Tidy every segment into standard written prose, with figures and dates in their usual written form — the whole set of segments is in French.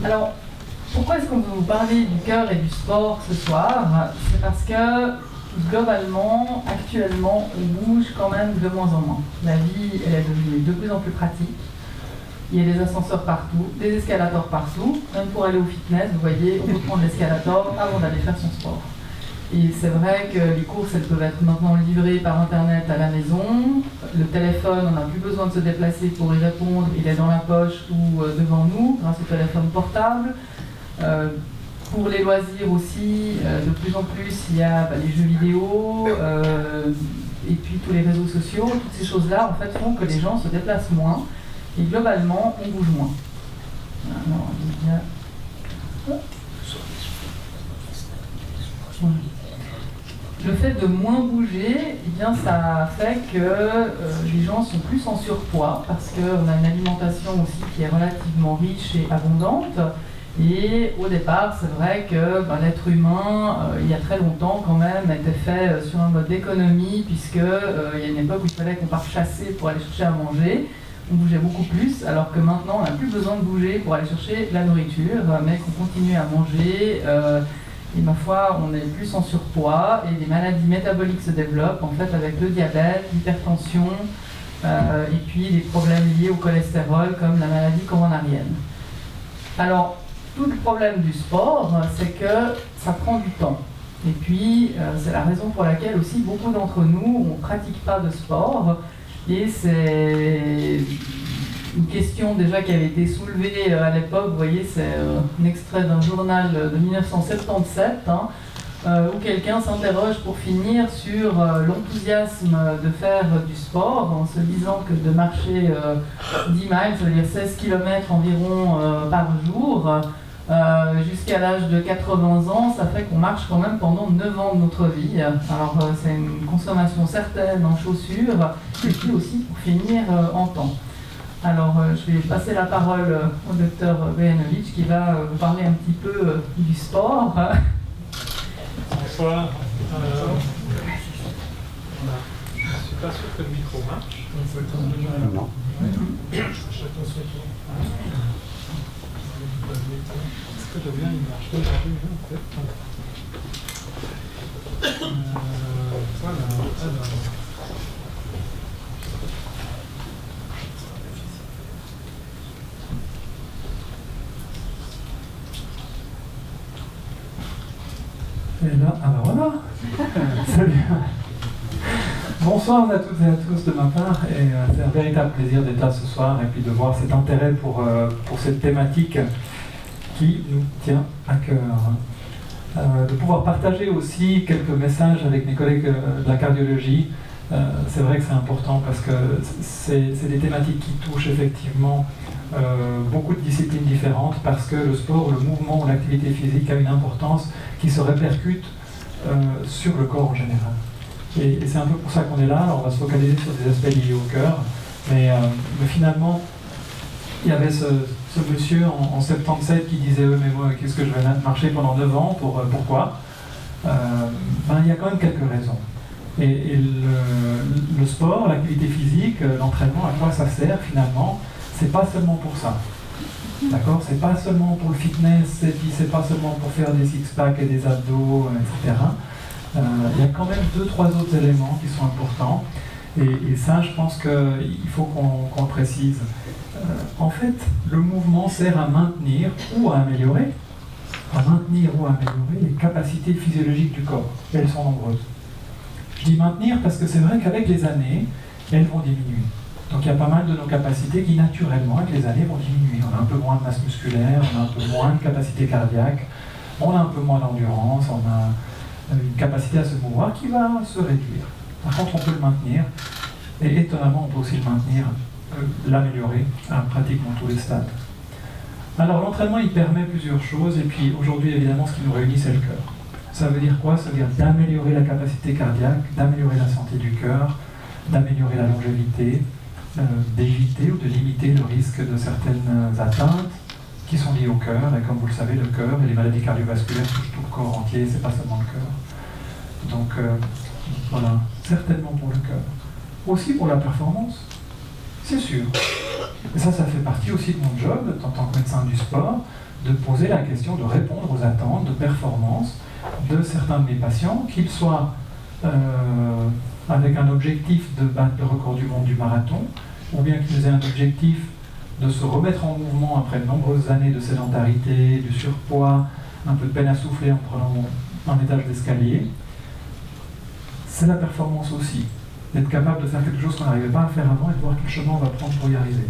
Alors, pourquoi est-ce qu'on veut vous parler du cœur et du sport ce soir? C'est parce que, globalement, actuellement, on bouge quand même de moins en moins. La vie, elle est devenue de plus en plus pratique. Il y a des ascenseurs partout, des escalators partout. Même pour aller au fitness, vous voyez, on peut prendre l'escalator avant d'aller faire son sport. Et c'est vrai que les courses, elles peuvent être maintenant livrées par Internet à la maison. Le téléphone, on n'a plus besoin de se déplacer pour y répondre. Il est dans la poche ou devant nous, grâce au téléphone portable. Pour les loisirs aussi, de plus en plus, il y a les jeux vidéo, et puis tous les réseaux sociaux. Toutes ces choses-là, en fait, font que les gens se déplacent moins. Et globalement, on bouge moins. Alors, le fait de moins bouger, eh bien, ça fait que les gens sont plus en surpoids parce qu'on a une alimentation aussi qui est relativement riche et abondante. Et au départ, c'est vrai que l'être humain, il y a très longtemps quand même, était fait sur un mode d'économie, puisque il y a une époque où il fallait qu'on parte chasser pour aller chercher à manger. On bougeait beaucoup plus, alors que maintenant, on n'a plus besoin de bouger pour aller chercher la nourriture, mais qu'on continue à manger. Et ma foi, on est plus en surpoids et des maladies métaboliques se développent, en fait, avec le diabète, l'hypertension, et puis des problèmes liés au cholestérol, comme la maladie coronarienne. Alors, tout le problème du sport, c'est que ça prend du temps. Et puis, c'est la raison pour laquelle aussi beaucoup d'entre nous, on ne pratique pas de sport. Et c'est une question déjà qui avait été soulevée à l'époque. Vous voyez, c'est un extrait d'un journal de 1977, où quelqu'un s'interroge pour finir sur l'enthousiasme de faire du sport, en se disant que de marcher 10 miles, ça veut dire 16 km environ par jour, jusqu'à l'âge de 80 ans, ça fait qu'on marche quand même pendant 9 ans de notre vie. Alors c'est une consommation certaine en chaussures, et puis aussi pour finir en temps. Alors je vais passer la parole au docteur Vojanovic qui va vous parler un petit peu du sport. Bonsoir. Je ne suis pas sûr que le micro marche. Non. Est-ce que le bien il marche aujourd'hui en fait? Voilà. Alors. Et là, ah ben voilà. Salut. Bonsoir à toutes et à tous de ma part, et c'est un véritable plaisir d'être là ce soir et puis de voir cet intérêt pour cette thématique qui nous tient à cœur. De pouvoir partager aussi quelques messages avec mes collègues de la cardiologie. C'est vrai que c'est important parce que c'est des thématiques qui touchent effectivement beaucoup de disciplines différentes, parce que le sport, le mouvement ou l'activité physique a une importance qui se répercute sur le corps en général. Et c'est un peu pour ça qu'on est là. Alors on va se focaliser sur des aspects liés au cœur, mais finalement, il y avait ce monsieur en 77 qui disait mais moi, qu'est-ce que je vais marcher pendant 9 ans, pourquoi il y a quand même quelques raisons. Et le sport, l'activité physique, l'entraînement, à quoi ça sert finalement? C'est pas seulement pour ça. D'accord? C'est pas seulement pour le fitness, et puis c'est pas seulement pour faire des six-packs et des abdos, etc. Il y a quand même 2-3 autres éléments qui sont importants. Et ça, je pense qu'il faut qu'on le précise. En fait, le mouvement sert à maintenir ou à améliorer les capacités physiologiques du corps. Et elles sont nombreuses. Je dis maintenir parce que c'est vrai qu'avec les années, elles vont diminuer. Donc il y a pas mal de nos capacités qui naturellement, avec les années, vont diminuer. On a un peu moins de masse musculaire, on a un peu moins de capacité cardiaque, on a un peu moins d'endurance, on a une capacité à se mouvoir qui va se réduire. Par contre, on peut le maintenir, et étonnamment, on peut aussi le maintenir, l'améliorer à pratiquement tous les stades. Alors l'entraînement, il permet plusieurs choses, et puis aujourd'hui, évidemment, ce qui nous réunit, c'est le cœur. Ça veut dire quoi? Ça veut dire d'améliorer la capacité cardiaque, d'améliorer la santé du cœur, d'améliorer la longévité, d'éviter ou de limiter le risque de certaines atteintes qui sont liées au cœur. Et comme vous le savez, le cœur et les maladies cardiovasculaires touchent tout le corps entier, c'est pas seulement le cœur. Donc voilà, certainement pour le cœur. Aussi pour la performance, c'est sûr. Et ça fait partie aussi de mon job en tant que médecin du sport, de poser la question, de répondre aux attentes de performance de certains de mes patients, qu'ils soient avec un objectif de battre le record du monde du marathon, ou bien qu'ils aient un objectif de se remettre en mouvement après de nombreuses années de sédentarité, du surpoids, un peu de peine à souffler en prenant un étage d'escalier. C'est la performance aussi, d'être capable de faire quelque chose qu'on n'arrivait pas à faire avant et de voir quel chemin on va prendre pour y arriver.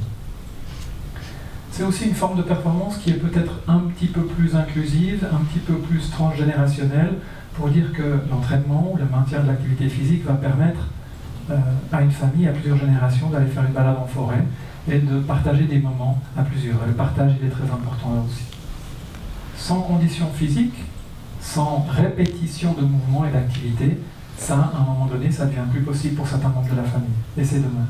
C'est aussi une forme de performance qui est peut-être un petit peu plus inclusive, un petit peu plus transgénérationnelle, pour dire que l'entraînement ou le maintien de l'activité physique va permettre à une famille, à plusieurs générations, d'aller faire une balade en forêt et de partager des moments à plusieurs. Et le partage, il est très important là aussi. Sans condition physique, sans répétition de mouvements et d'activités, ça, à un moment donné, ça devient plus possible pour certains membres de la famille. Et c'est dommage.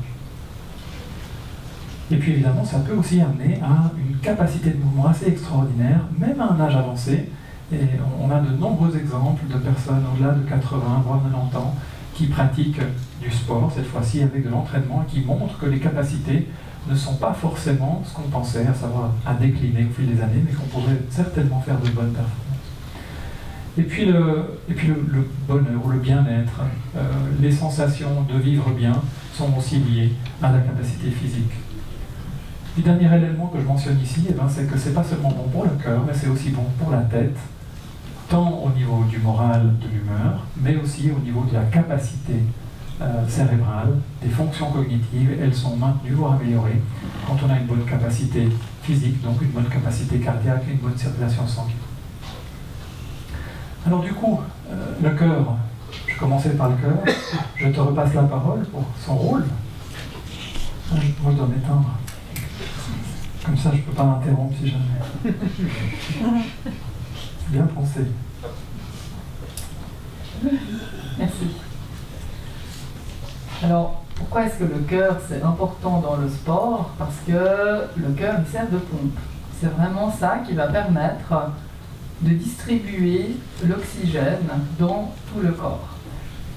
Et puis évidemment, ça peut aussi amener à une capacité de mouvement assez extraordinaire, même à un âge avancé. Et on a de nombreux exemples de personnes au-delà de 80, voire 90 ans, qui pratiquent du sport, cette fois-ci avec de l'entraînement, et qui montrent que les capacités ne sont pas forcément ce qu'on pensait, à savoir à décliner au fil des années, mais qu'on pourrait certainement faire de bonnes performances. Et puis le bonheur ou le bien-être, les sensations de vivre bien sont aussi liées à la capacité physique. Le dernier élément que je mentionne ici, c'est que ce n'est pas seulement bon pour le cœur, mais c'est aussi bon pour la tête, tant au niveau du moral, de l'humeur, mais aussi au niveau de la capacité cérébrale, des fonctions cognitives. Elles sont maintenues, voire améliorées, quand on a une bonne capacité physique, donc une bonne capacité cardiaque et une bonne circulation sanguine. Alors du coup, le cœur, je commençais par le cœur, je te repasse la parole pour son rôle. Moi je dois m'éteindre. Comme ça, je ne peux pas l'interrompre si jamais. Bien pensé. Merci. Alors, pourquoi est-ce que le cœur, c'est important dans le sport? Parce que le cœur, il sert de pompe. C'est vraiment ça qui va permettre de distribuer l'oxygène dans tout le corps.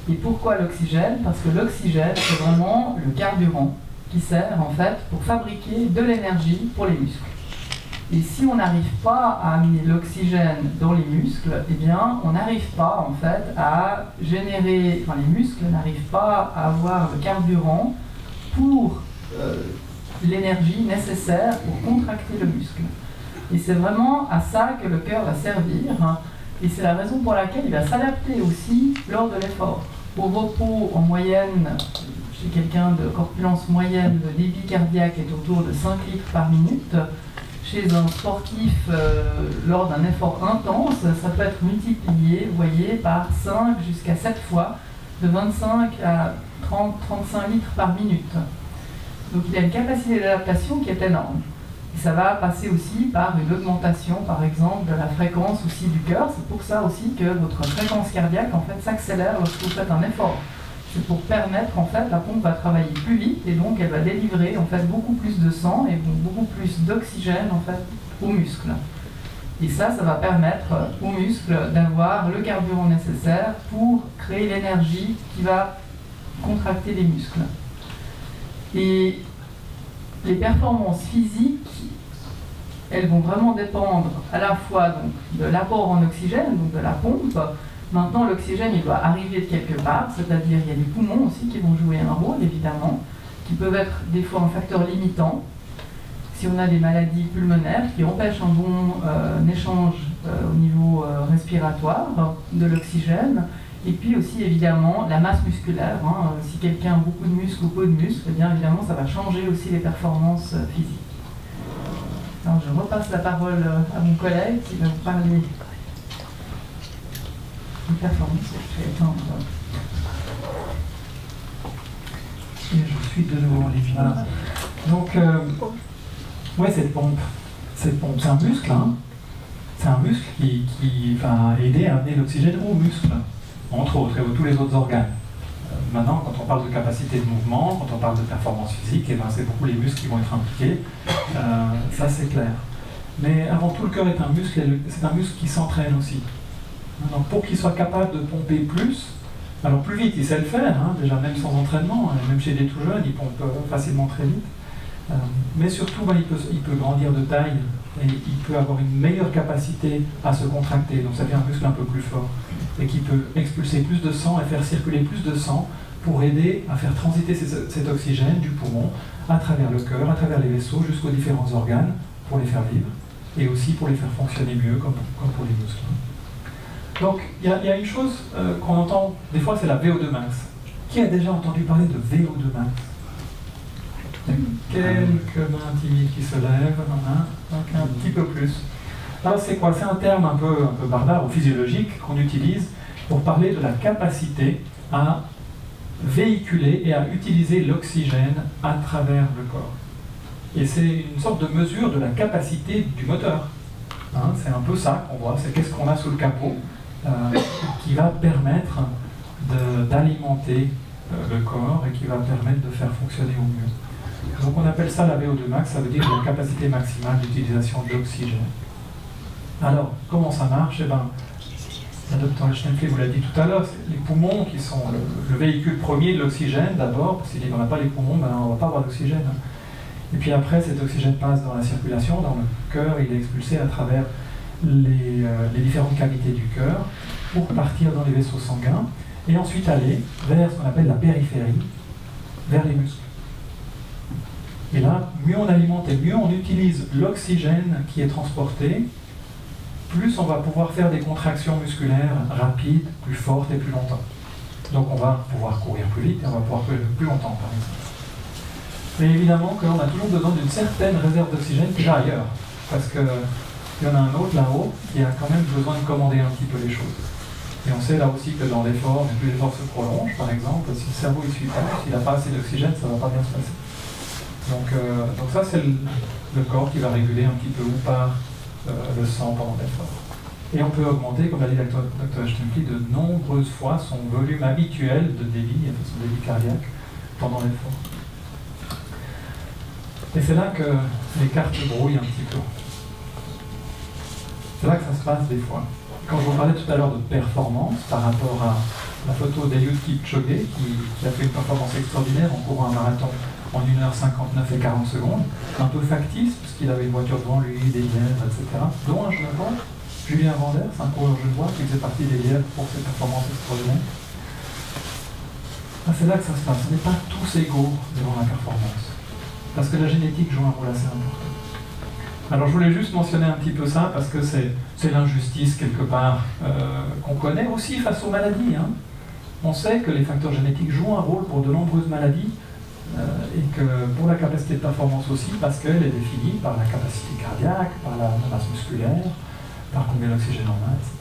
Et pourquoi l'oxygène? Parce que l'oxygène, c'est vraiment le carburant qui sert en fait pour fabriquer de l'énergie pour les muscles. Et si on n'arrive pas à amener l'oxygène dans les muscles, eh bien on n'arrive pas en fait à générer, enfin les muscles n'arrivent pas à avoir le carburant pour l'énergie nécessaire pour contracter le muscle. Et c'est vraiment à ça que le cœur va servir, et c'est la raison pour laquelle il va s'adapter aussi lors de l'effort. Au repos, en moyenne, chez quelqu'un de corpulence moyenne, le débit cardiaque est autour de 5 litres par minute. Chez un sportif, lors d'un effort intense, ça peut être multiplié, vous voyez, par 5 jusqu'à 7 fois, de 25 à 30-35 litres par minute. Donc il a une capacité d'adaptation qui est énorme. Et ça va passer aussi par une augmentation, par exemple, de la fréquence aussi du cœur. C'est pour ça aussi que votre fréquence cardiaque, en fait, s'accélère lorsque vous faites un effort. C'est pour permettre, en fait, la pompe va travailler plus vite et donc elle va délivrer, en fait, beaucoup plus de sang et beaucoup plus d'oxygène, en fait, aux muscles. Et ça va permettre aux muscles d'avoir le carburant nécessaire pour créer l'énergie qui va contracter les muscles. Et les performances physiques, elles vont vraiment dépendre à la fois donc, de l'apport en oxygène, donc de la pompe. Maintenant, l'oxygène, il doit arriver de quelque part, c'est-à-dire il y a les poumons aussi qui vont jouer un rôle, évidemment, qui peuvent être des fois un facteur limitant. Si on a des maladies pulmonaires qui empêchent un bon échange au niveau respiratoire de l'oxygène, et puis aussi évidemment la masse musculaire. Si quelqu'un a beaucoup de muscles ou peu de muscles, eh bien évidemment ça va changer aussi les performances physiques. Alors je repasse la parole à mon collègue qui va vous parler des performances. Et je suis de nouveau en ligne. Voilà. Donc, ouais, cette pompe, c'est un muscle, hein. C'est un muscle qui va aider à amener l'oxygène aux muscles, entre autres, et aux tous les autres organes. Maintenant, quand on parle de capacité de mouvement, quand on parle de performance physique, eh ben, c'est beaucoup les muscles qui vont être impliqués, ça c'est clair. Mais avant tout, le cœur est un muscle, et c'est un muscle qui s'entraîne aussi. Donc pour qu'il soit capable de pomper plus, alors plus vite, il sait le faire, hein, déjà même sans entraînement, même chez les tout jeunes, il pompe facilement très vite. Mais surtout, il peut grandir de taille et il peut avoir une meilleure capacité à se contracter, donc ça devient un muscle un peu plus fort, et qui peut expulser plus de sang et faire circuler plus de sang pour aider à faire transiter cet oxygène du poumon à travers le cœur, à travers les vaisseaux, jusqu'aux différents organes, pour les faire vivre, et aussi pour les faire fonctionner mieux, comme pour les muscles. Donc, il y a une chose qu'on entend, des fois, c'est la VO2 max. Qui a déjà entendu parler de VO2 max? Quelques mains timides qui se lèvent, donc un petit peu plus. Alors c'est quoi? C'est un terme un peu barbare ou physiologique qu'on utilise pour parler de la capacité à véhiculer et à utiliser l'oxygène à travers le corps. Et c'est une sorte de mesure de la capacité du moteur. C'est un peu ça qu'on voit, c'est qu'est-ce qu'on a sous le capot qui va permettre d'alimenter le corps et qui va permettre de faire fonctionner au mieux. Donc on appelle ça la VO2 max, ça veut dire la capacité maximale d'utilisation d'oxygène. Alors, comment ça marche? Eh bien, le docteur Stempfli vous l'a dit tout à l'heure, c'est les poumons qui sont le véhicule premier de l'oxygène d'abord, parce qu'il n'y en a pas les poumons, ben, on ne va pas avoir d'oxygène. Et puis après, cet oxygène passe dans la circulation, dans le cœur, il est expulsé à travers les différentes cavités du cœur pour partir dans les vaisseaux sanguins et ensuite aller vers ce qu'on appelle la périphérie, vers les muscles. Et là, mieux on alimente et mieux on utilise l'oxygène qui est transporté, plus on va pouvoir faire des contractions musculaires rapides, plus fortes et plus longtemps. Donc on va pouvoir courir plus vite et on va pouvoir courir plus longtemps, par exemple. Mais évidemment qu'on a toujours besoin d'une certaine réserve d'oxygène qui va ailleurs, parce qu'il y en a un autre là-haut qui a quand même besoin de commander un petit peu les choses. Et on sait là aussi que dans l'effort, plus l'effort se prolonge, par exemple, si le cerveau ne suit pas, s'il n'a pas assez d'oxygène, ça ne va pas bien se passer. Donc ça, c'est le corps qui va réguler un petit peu où part le sang pendant l'effort. Et on peut augmenter, comme l'a dit le Dr. Stempfli, de nombreuses fois son volume habituel de débit, son débit cardiaque, pendant l'effort. Et c'est là que les cartes brouillent un petit peu. C'est là que ça se passe des fois. Quand je vous parlais tout à l'heure de performance par rapport à la photo d'Eliud Kipchoge qui a fait une performance extraordinaire en courant un marathon en 1h59 et 40 secondes, un peu factice, parce qu'il avait une voiture devant lui, des lièvres, etc. Dont un Genevois, Julien Vanders, un coureur genevois qui faisait partie des lièvres pour ses performances extraordinaires. Ah, c'est là que ça se passe. On n'est pas tous égaux devant la performance. Parce que la génétique joue un rôle assez important. Alors je voulais juste mentionner un petit peu ça, parce que c'est l'injustice quelque part qu'on connaît aussi face aux maladies. On sait que les facteurs génétiques jouent un rôle pour de nombreuses maladies, et que pour la capacité de performance aussi, parce qu'elle est définie par la capacité cardiaque, par la masse musculaire, par combien d'oxygène on a, etc.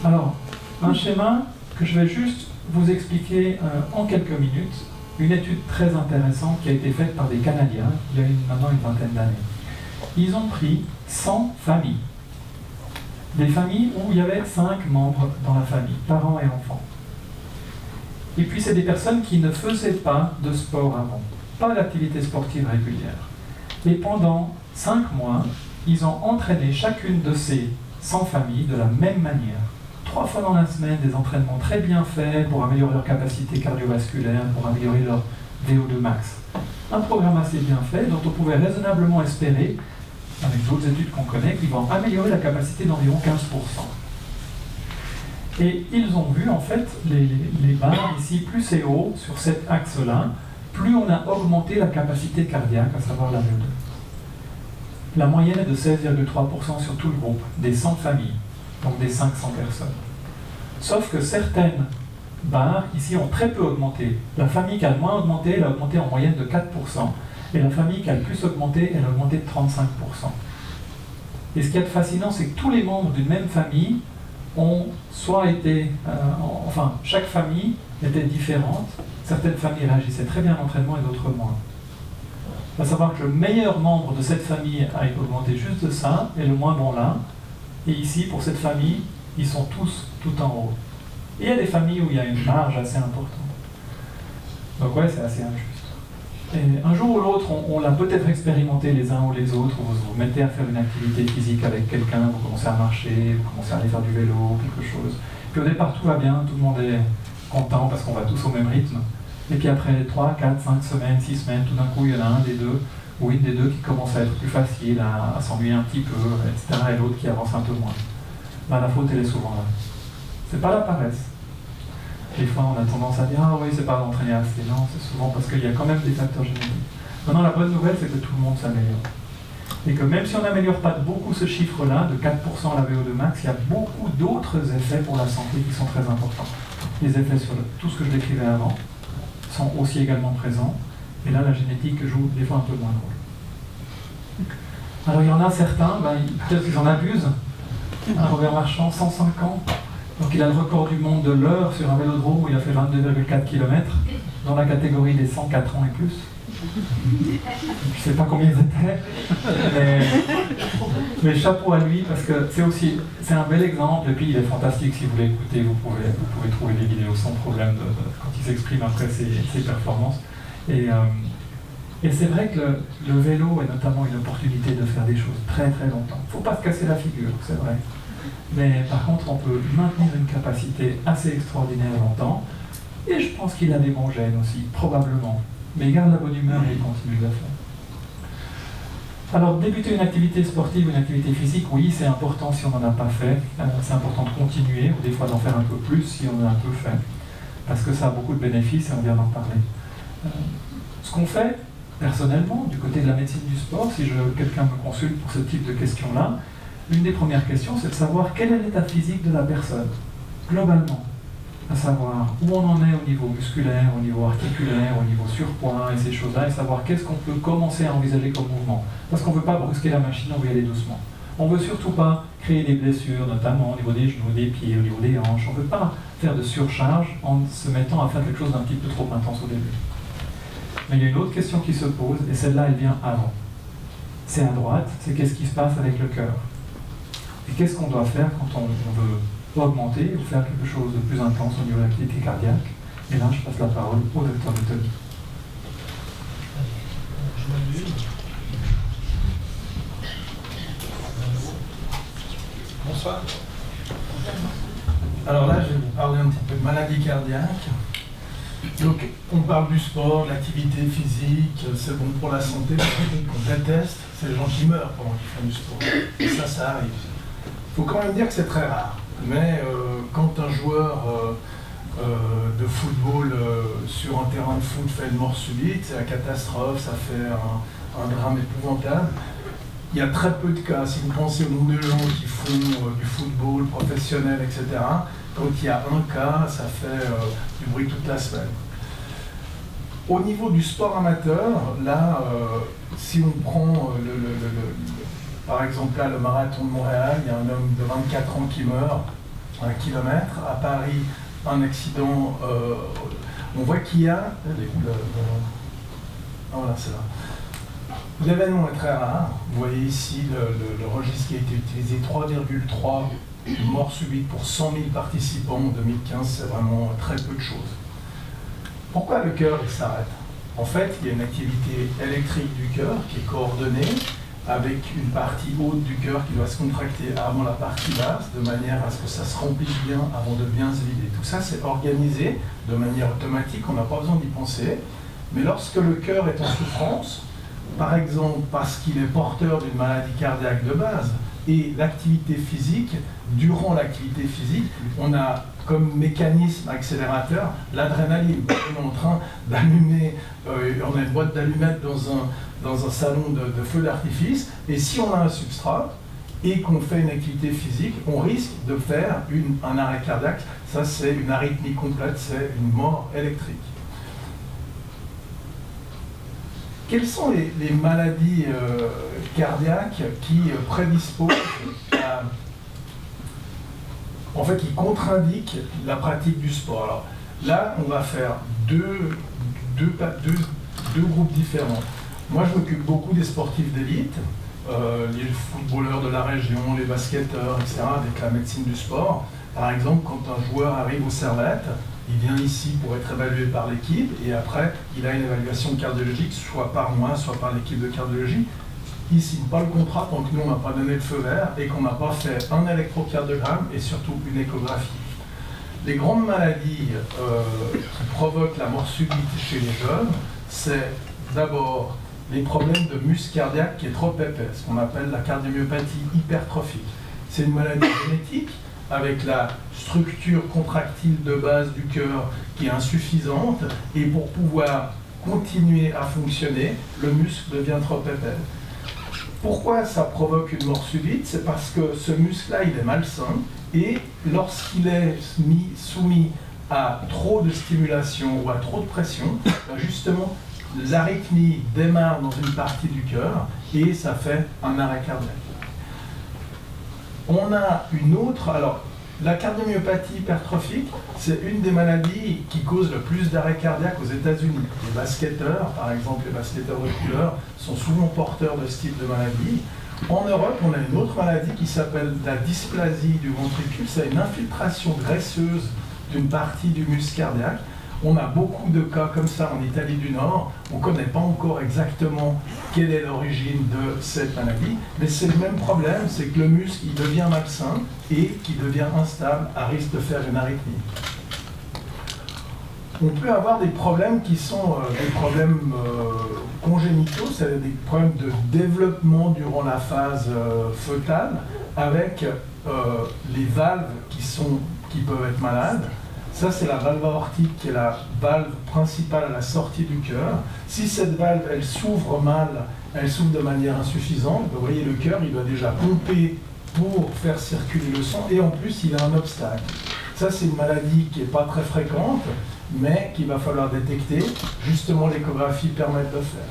Alors, un schéma que je vais juste vous expliquer en quelques minutes, une étude très intéressante qui a été faite par des Canadiens il y a maintenant une vingtaine d'années. Ils ont pris 100 familles, des familles où il y avait 5 membres dans la famille, parents et enfants. Et puis c'est des personnes qui ne faisaient pas de sport avant, pas d'activité sportive régulière. Et pendant 5 mois, ils ont entraîné chacune de ces 100 familles de la même manière. 3 fois dans la semaine, des entraînements très bien faits pour améliorer leur capacité cardiovasculaire, pour améliorer leur VO2 max. Un programme assez bien fait dont on pouvait raisonnablement espérer, avec d'autres études qu'on connaît, qu'ils vont améliorer la capacité d'environ 15%. Et ils ont vu, en fait, les barres ici, plus c'est haut sur cet axe-là, plus on a augmenté la capacité cardiaque, à savoir la VO2. La moyenne est de 16,3% sur tout le groupe, des 100 familles, donc des 500 personnes. Sauf que certaines barres, ici, ont très peu augmenté. La famille qui a le moins augmenté, elle a augmenté en moyenne de 4%. Et la famille qui a le plus augmenté, elle a augmenté de 35%. Et ce qui est fascinant, c'est que tous les membres d'une même famille ont soit été, chaque famille était différente. Certaines familles réagissaient très bien à l'entraînement et d'autres moins. Il faut savoir que le meilleur membre de cette famille a augmenté juste de ça, et le moins bon là. Et ici, pour cette famille, ils sont tous tout en haut. Et il y a des familles où il y a une marge assez importante. Donc ouais, c'est assez injuste. Et un jour ou l'autre, on l'a peut-être expérimenté les uns ou les autres, vous vous mettez à faire une activité physique avec quelqu'un, vous commencez à marcher, vous commencez à aller faire du vélo, quelque chose. Puis au départ, tout va bien, tout le monde est content parce qu'on va tous au même rythme. Et puis après 3, 4, 5 semaines, 6 semaines, tout d'un coup, il y en a un des deux ou une des deux qui commence à être plus facile, à s'ennuyer un petit peu, etc. Et l'autre qui avance un peu moins. Ben, la faute, elle est souvent là. C'est pas la paresse. Des fois, on a tendance à dire « Ah oui, c'est pas d'entraîner assez ». Non, c'est souvent parce qu'il y a quand même des facteurs génétiques. Maintenant, la bonne nouvelle, c'est que tout le monde s'améliore. Et que même si on n'améliore pas beaucoup ce chiffre-là, de 4% à la VO2 max, il y a beaucoup d'autres effets pour la santé qui sont très importants. Les effets sur tout ce que je décrivais avant sont aussi également présents. Et là, la génétique joue des fois un peu moins de rôle. Alors, il y en a certains, peut-être qu'ils en abusent. Un Robert Marchand, 105 ans. Donc, il a le record du monde de l'heure sur un vélodrome où il a fait 22,4 km dans la catégorie des 104 ans et plus. Je ne sais pas combien ils étaient, mais chapeau à lui parce que c'est un bel exemple. Et puis, il est fantastique. Si vous l'écoutez, vous pouvez trouver des vidéos sans problème quand il s'exprime après ses performances. Et c'est vrai que le vélo est notamment une opportunité de faire des choses très très longtemps. Il ne faut pas se casser la figure, c'est vrai. Mais par contre, on peut maintenir une capacité assez extraordinaire longtemps. Et je pense qu'il a des bons gènes aussi, probablement. Mais il garde la bonne humeur et il continue de la faire. Alors, débuter une activité sportive, une activité physique, oui, c'est important si on n'en a pas fait. C'est important de continuer, ou des fois d'en faire un peu plus si on en a un peu fait. Parce que ça a beaucoup de bénéfices et on vient d'en parler. Ce qu'on fait, personnellement, du côté de la médecine du sport, si quelqu'un me consulte pour ce type de questions-là, une des premières questions, c'est de savoir quel est l'état physique de la personne, globalement. À savoir où on en est au niveau musculaire, au niveau articulaire, au niveau surpoids et ces choses-là, et savoir qu'est-ce qu'on peut commencer à envisager comme mouvement. Parce qu'on ne veut pas brusquer la machine, on veut y aller doucement. On ne veut surtout pas créer des blessures, notamment au niveau des genoux, des pieds, au niveau des hanches. On ne veut pas faire de surcharge en se mettant à faire quelque chose d'un petit peu trop intense au début. Mais il y a une autre question qui se pose, et celle-là, elle vient avant. C'est à droite, c'est qu'est-ce qui se passe avec le cœur. Et qu'est-ce qu'on doit faire quand on veut augmenter ou faire quelque chose de plus intense au niveau de l'activité cardiaque. Et là, je passe la parole au docteur Tony. Bonsoir. Alors là, je vais vous parler un petit peu de maladie cardiaque. Donc, on parle du sport, de l'activité physique, c'est bon pour la santé, mais ce qu'on déteste, c'est les gens qui meurent pendant qu'ils font du sport. Et ça arrive. Il faut quand même dire que c'est très rare. Mais quand un joueur de football sur un terrain de foot fait une mort subite, c'est la catastrophe, ça fait un drame épouvantable. Il y a très peu de cas, si vous pensez au nombre de gens qui font du football professionnel, etc., quand il y a un cas, ça fait du bruit toute la semaine. Au niveau du sport amateur, là, si on prend par exemple là, le marathon de Montréal, il y a un homme de 24 ans qui meurt, 1 kilomètre. À Paris, un accident, on voit qu'il y a... Voilà, c'est là. L'événement est très rare. Vous voyez ici le registre qui a été utilisé, 3,3 morts subites pour 100 000 participants en 2015, c'est vraiment très peu de choses. Pourquoi le cœur s'arrête? En fait, il y a une activité électrique du cœur qui est coordonnée avec une partie haute du cœur qui doit se contracter avant la partie basse, de manière à ce que ça se remplisse bien avant de bien se vider. Tout ça, c'est organisé de manière automatique, on n'a pas besoin d'y penser. Mais lorsque le cœur est en souffrance, par exemple parce qu'il est porteur d'une maladie cardiaque de base, et l'activité physique, durant l'activité physique, on a comme mécanisme accélérateur l'adrénaline. On est en train d'allumer, on a une boîte d'allumettes dans un salon de feu d'artifice, et si on a un substrat et qu'on fait une activité physique, on risque de faire un arrêt cardiaque. Ça, c'est une arythmie complète, c'est une mort électrique. Quelles sont les maladies cardiaques qui prédisposent à... En fait, qui contre-indiquent la pratique du sport? Alors, là, on va faire deux groupes différents. Moi, je m'occupe beaucoup des sportifs d'élite, les footballeurs de la région, les basketteurs, etc., avec la médecine du sport. Par exemple, quand un joueur arrive aux Servettes, il vient ici pour être évalué par l'équipe et après, il a une évaluation cardiologique, soit par moi, soit par l'équipe de cardiologie. Il ne signe pas le contrat tant que nous, on n'a pas donné le feu vert et qu'on n'a pas fait un électrocardiogramme et surtout une échographie. les grandes maladies qui provoquent la mort subite chez les jeunes, c'est d'abord les problèmes de muscle cardiaque qui est trop épais, ce qu'on appelle la cardiomyopathie hypertrophique. C'est une maladie génétique avec la structure contractile de base du cœur qui est insuffisante, et pour pouvoir continuer à fonctionner, le muscle devient trop épais. Pourquoi ça provoque une mort subite? C'est parce que ce muscle-là, il est malsain, et lorsqu'il est soumis à trop de stimulation ou à trop de pression, justement, l'arythmie démarre dans une partie du cœur et ça fait un arrêt cardiaque. On a une autre, alors la cardiomyopathie hypertrophique, c'est une des maladies qui cause le plus d'arrêt cardiaque aux États-Unis. Les basketteurs, par exemple, les basketteurs de couleur, sont souvent porteurs de ce type de maladie. En Europe, on a une autre maladie qui s'appelle la dysplasie du ventricule. C'est une infiltration graisseuse d'une partie du muscle cardiaque. On a beaucoup de cas comme ça en Italie du Nord. On ne connaît pas encore exactement quelle est l'origine de cette maladie, mais c'est le même problème, c'est que le muscle il devient malsain et qui devient instable à risque de faire une arythmie. On peut avoir des problèmes qui sont des problèmes congénitaux, c'est-à-dire des problèmes de développement durant la phase fœtale, avec les valves qui peuvent être malades. Ça, c'est la valve aortique qui est la valve principale à la sortie du cœur. Si cette valve, elle s'ouvre mal, elle s'ouvre de manière insuffisante, vous voyez, le cœur, il doit déjà pomper pour faire circuler le sang, et en plus, il a un obstacle. Ça, c'est une maladie qui n'est pas très fréquente, mais qu'il va falloir détecter. Justement, l'échographie permet de le faire.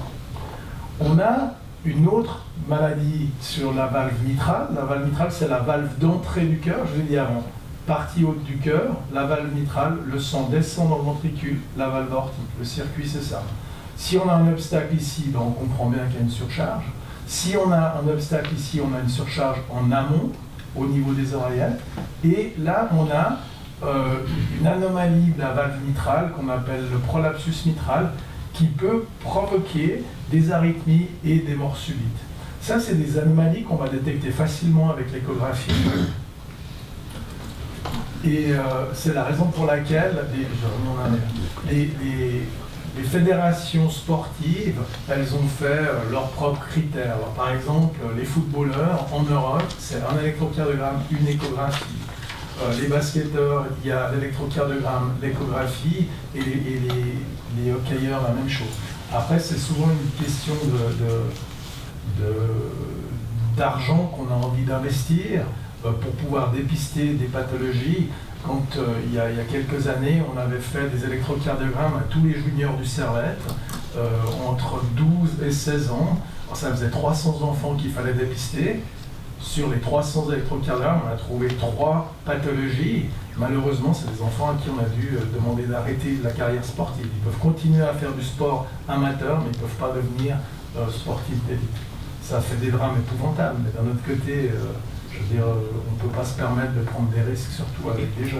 On a une autre maladie sur la valve mitrale. La valve mitrale, c'est la valve d'entrée du cœur, je l'ai dit avant. Partie haute du cœur, la valve mitrale, le sang descend dans le ventricule, la valve aortique. Le circuit, c'est ça. Si on a un obstacle ici, ben on comprend bien qu'il y a une surcharge. Si on a un obstacle ici, on a une surcharge en amont, au niveau des oreillettes. Et là, on a une anomalie de la valve mitrale qu'on appelle le prolapsus mitral, qui peut provoquer des arythmies et des morts subites. Ça, c'est des anomalies qu'on va détecter facilement avec l'échographie. Et c'est la raison pour laquelle les fédérations sportives, elles ont fait leurs propres critères. Alors, par exemple, les footballeurs en Europe, c'est un électrocardiogramme, une échographie. Les basketteurs, il y a l'électrocardiogramme, l'échographie, et les hockeyeurs, la même chose. Après, c'est souvent une question d'argent qu'on a envie d'investir pour pouvoir dépister des pathologies. Quand il y a quelques années, on avait fait des électrocardiogrammes à tous les juniors du Servette, entre 12 et 16 ans. Alors, ça faisait 300 enfants qu'il fallait dépister. Sur les 300 électrocardiogrammes, on a trouvé 3 pathologies. Malheureusement, c'est des enfants à qui on a dû demander d'arrêter la carrière sportive. Ils peuvent continuer à faire du sport amateur, mais ils ne peuvent pas devenir sportifs d'élite. Ça fait des drames épouvantables, mais d'un autre côté, je veux dire, on ne peut pas se permettre de prendre des risques, surtout avec les jeunes.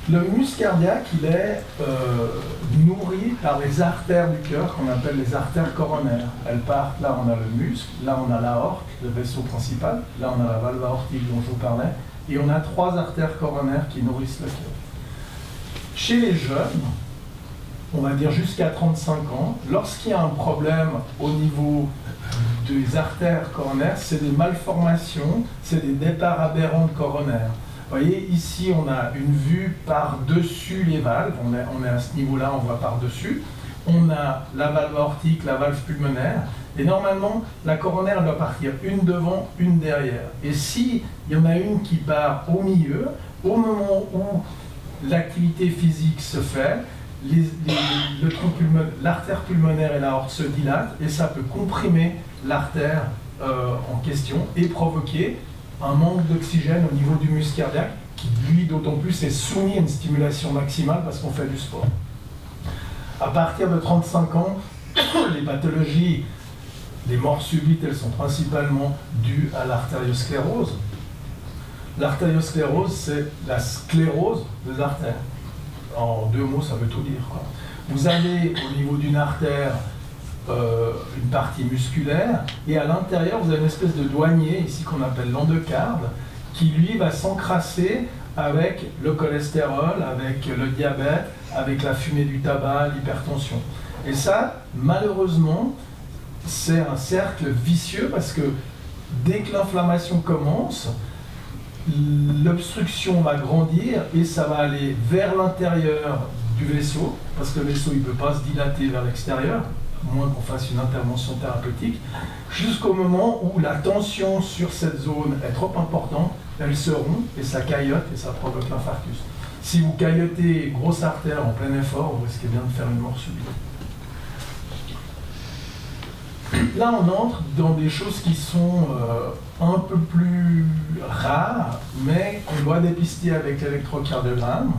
Le muscle cardiaque, il est nourri par les artères du cœur qu'on appelle les artères coronaires. Elles partent, là on a le muscle, là on a l'aorte, le vaisseau principal, là on a la valve aortique dont je vous parlais, et on a 3 artères coronaires qui nourrissent le cœur. Chez les jeunes, on va dire jusqu'à 35 ans, lorsqu'il y a un problème au niveau des artères coronaires, c'est des malformations, c'est des départs aberrants de coronaires. Vous voyez, ici, on a une vue par-dessus les valves, on est à ce niveau-là, on voit par-dessus. On a la valve aortique, la valve pulmonaire, et normalement, la coronaire elle doit partir une devant, une derrière. Et s'il y en a une qui part au milieu, au moment où l'activité physique se fait, l'artère pulmonaire et l'aorte se dilatent, et ça peut comprimer l'artère en question et provoquer un manque d'oxygène au niveau du muscle cardiaque, qui lui d'autant plus est soumis à une stimulation maximale parce qu'on fait du sport. À partir de 35 ans, les pathologies, les morts subites, elles sont principalement dues à l'artériosclérose. L'artériosclérose, c'est la sclérose des artères. En 2 mots, ça veut tout dire, quoi. Vous avez au niveau d'une artère une partie musculaire, et à l'intérieur, vous avez une espèce de douanier, ici qu'on appelle l'endocarde, qui lui va s'encrasser avec le cholestérol, avec le diabète, avec la fumée du tabac, l'hypertension. Et ça, malheureusement, c'est un cercle vicieux parce que dès que l'inflammation commence, l'obstruction va grandir et ça va aller vers l'intérieur du vaisseau, parce que le vaisseau il ne peut pas se dilater vers l'extérieur, à moins qu'on fasse une intervention thérapeutique, jusqu'au moment où la tension sur cette zone est trop importante, elle se rompt et ça caillote et ça provoque l'infarctus. Si vous caillotez grosse artère en plein effort, vous risquez bien de faire une mort subite. Là, on entre dans des choses qui sont un peu plus rares, mais qu'on doit dépister avec l'électrocardiogramme.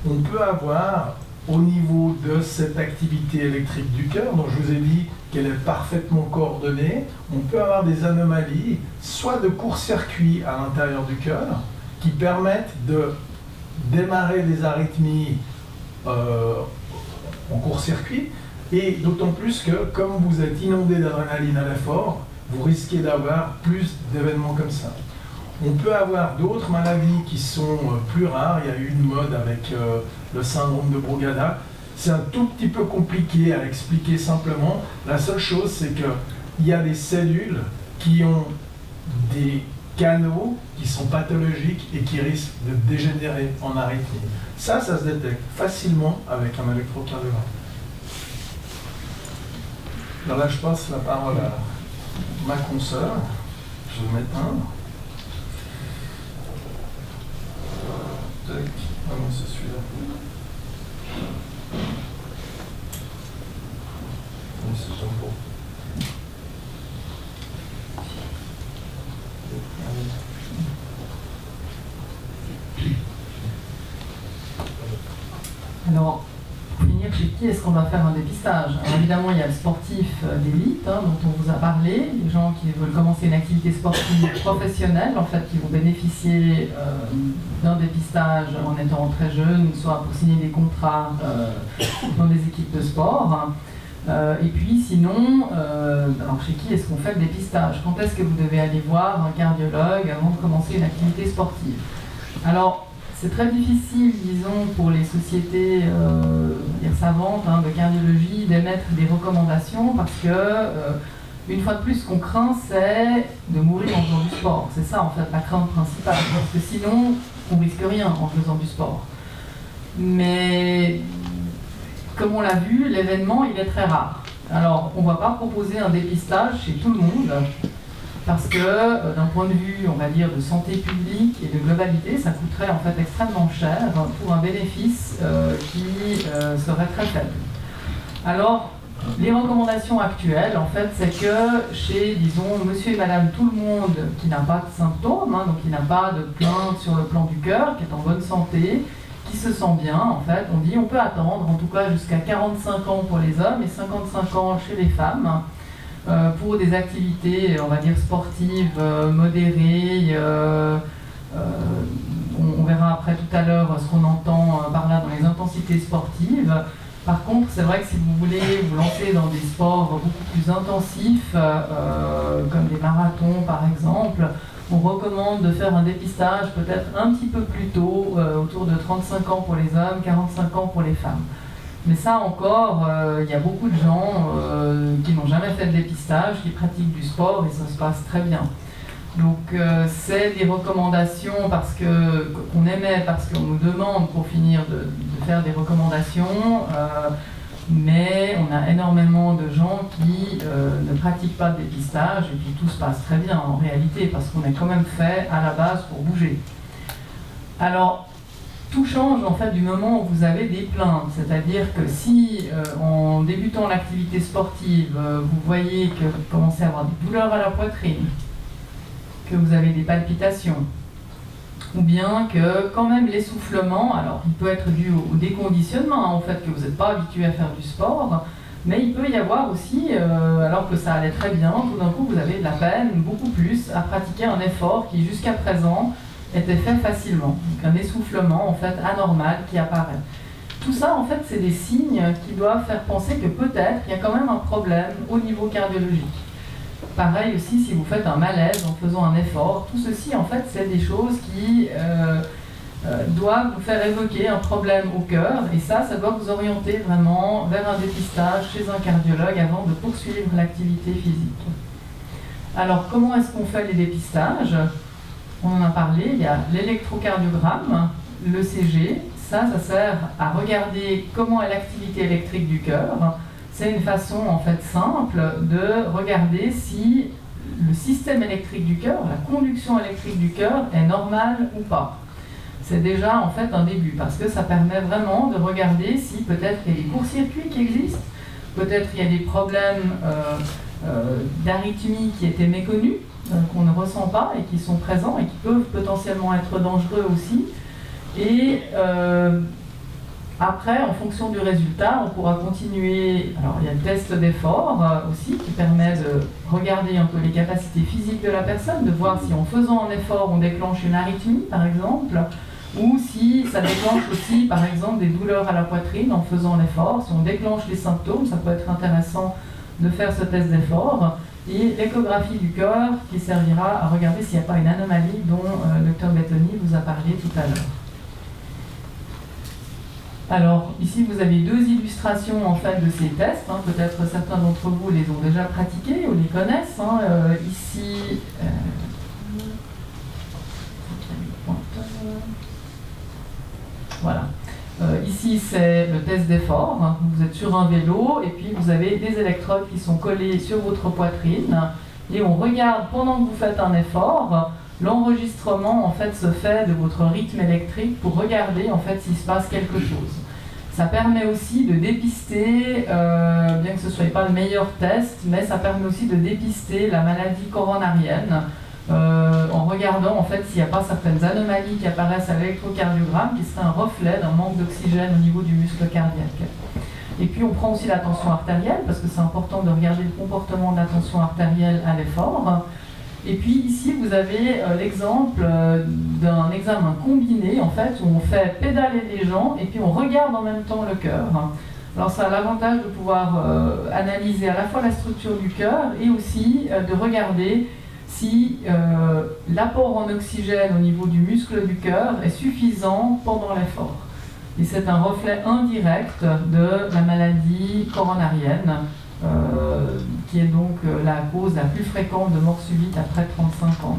On peut avoir, au niveau de cette activité électrique du cœur, dont je vous ai dit qu'elle est parfaitement coordonnée, on peut avoir des anomalies, soit de court-circuit à l'intérieur du cœur, qui permettent de démarrer des arythmies en court-circuit, et d'autant plus que, comme vous êtes inondé d'adrénaline à l'effort, vous risquez d'avoir plus d'événements comme ça. On peut avoir d'autres maladies qui sont plus rares. Il y a eu une mode avec le syndrome de Brugada. C'est un tout petit peu compliqué à expliquer simplement. La seule chose, c'est qu'il y a des cellules qui ont des canaux qui sont pathologiques et qui risquent de dégénérer en arythmie. Ça se détecte facilement avec un électrocardiogramme. Alors là, je passe la parole à ma consoeur. Je vais m'éteindre. Tac. Ah non, c'est celui-là. Oui, c'est pas bon. Alors, pour finir, chez qui est-ce qu'on va faire un dépistage? Alors, évidemment, il y a le sportif d'élite, dont on vous a parlé, les gens qui veulent commencer une activité sportive professionnelle, en fait, qui vont bénéficier d'un dépistage en étant très jeunes, soit pour signer des contrats dans des équipes de sport. Et puis, sinon, alors chez qui est-ce qu'on fait le dépistage? Quand est-ce que vous devez aller voir un cardiologue avant de commencer une activité sportive? Alors, c'est très difficile, disons, pour les sociétés savantes de cardiologie d'émettre des recommandations parce que, une fois de plus, ce qu'on craint, c'est de mourir en faisant du sport. C'est ça, en fait, la crainte principale. Parce que sinon, on risque rien en faisant du sport. Mais, comme on l'a vu, l'événement, il est très rare. Alors, on ne va pas proposer un dépistage chez tout le monde. Parce que d'un point de vue, on va dire, de santé publique et de globalité, ça coûterait en fait extrêmement cher pour un bénéfice qui serait très faible. Alors, les recommandations actuelles, en fait, c'est que chez, disons, monsieur et madame tout le monde qui n'a pas de symptômes, donc qui n'a pas de plainte sur le plan du cœur, qui est en bonne santé, qui se sent bien, en fait, on dit on peut attendre, en tout cas jusqu'à 45 ans pour les hommes et 55 ans chez les femmes, pour des activités, on va dire, sportives, modérées. On verra après tout à l'heure ce qu'on entend par là dans les intensités sportives. Par contre, c'est vrai que si vous voulez vous lancer dans des sports beaucoup plus intensifs, comme des marathons par exemple, on recommande de faire un dépistage peut-être un petit peu plus tôt, autour de 35 ans pour les hommes, 45 ans pour les femmes. Mais ça encore, il y a beaucoup de gens qui n'ont jamais fait de dépistage, qui pratiquent du sport et ça se passe très bien. Donc c'est des recommandations qu'on émet parce qu'on nous demande pour finir de faire des recommandations, mais on a énormément de gens qui ne pratiquent pas de dépistage et puis tout se passe très bien en réalité parce qu'on est quand même fait à la base pour bouger. Alors, tout change en fait du moment où vous avez des plaintes, c'est-à-dire que si en débutant l'activité sportive, vous voyez que vous commencez à avoir des douleurs à la poitrine, que vous avez des palpitations, ou bien que quand même l'essoufflement, alors il peut être dû au déconditionnement, en fait que vous n'êtes pas habitué à faire du sport, mais il peut y avoir aussi, alors que ça allait très bien, tout d'un coup vous avez de la peine, beaucoup plus, à pratiquer un effort qui jusqu'à présent était fait facilement, donc un essoufflement en fait anormal qui apparaît. Tout ça en fait c'est des signes qui doivent faire penser que peut-être il y a quand même un problème au niveau cardiologique. Pareil aussi si vous faites un malaise en faisant un effort, tout ceci en fait c'est des choses qui doivent vous faire évoquer un problème au cœur, et ça doit vous orienter vraiment vers un dépistage chez un cardiologue avant de poursuivre l'activité physique. Alors, comment est-ce qu'on fait les dépistages? On en a parlé, il y a l'électrocardiogramme, l'ECG, ça sert à regarder comment est l'activité électrique du cœur. C'est une façon en fait simple de regarder si le système électrique du cœur, la conduction électrique du cœur est normale ou pas. C'est déjà en fait un début parce que ça permet vraiment de regarder si peut-être il y a des courts-circuits qui existent, peut-être il y a des problèmes d'arythmie qui étaient méconnus, qu'on ne ressent pas et qui sont présents et qui peuvent potentiellement être dangereux aussi. Et après, en fonction du résultat, on pourra continuer. Alors, il y a le test d'effort aussi qui permet de regarder un peu les capacités physiques de la personne, de voir si en faisant un effort, on déclenche une arythmie, par exemple, ou si ça déclenche aussi, par exemple, des douleurs à la poitrine en faisant l'effort. Si on déclenche les symptômes, ça peut être intéressant de faire ce test d'effort. Et l'échographie du cœur qui servira à regarder s'il n'y a pas une anomalie dont le Dr Bettoni vous a parlé tout à l'heure. Alors, ici, vous avez deux illustrations en fait de ces tests. Peut-être certains d'entre vous les ont déjà pratiqués ou les connaissent. Ici, voilà. Ici, c'est le test d'effort. Vous êtes sur un vélo et puis vous avez des électrodes qui sont collées sur votre poitrine. Et on regarde, pendant que vous faites un effort, l'enregistrement en fait se fait de votre rythme électrique pour regarder en fait s'il se passe quelque chose. Ça permet aussi de dépister, bien que ce ne soit pas le meilleur test, mais ça permet aussi de dépister la maladie coronarienne en regardant en fait s'il n'y a pas certaines anomalies qui apparaissent à l'électrocardiogramme qui seraient un reflet d'un manque d'oxygène au niveau du muscle cardiaque. Et puis on prend aussi la tension artérielle parce que c'est important de regarder le comportement de la tension artérielle à l'effort. Et puis ici, vous avez l'exemple d'un examen combiné, en fait, où on fait pédaler les gens et puis on regarde en même temps le cœur. Alors ça a l'avantage de pouvoir analyser à la fois la structure du cœur et aussi de regarder si l'apport en oxygène au niveau du muscle du cœur est suffisant pendant l'effort. Et c'est un reflet indirect de la maladie coronarienne, qui est donc la cause la plus fréquente de mort subite après 35 ans.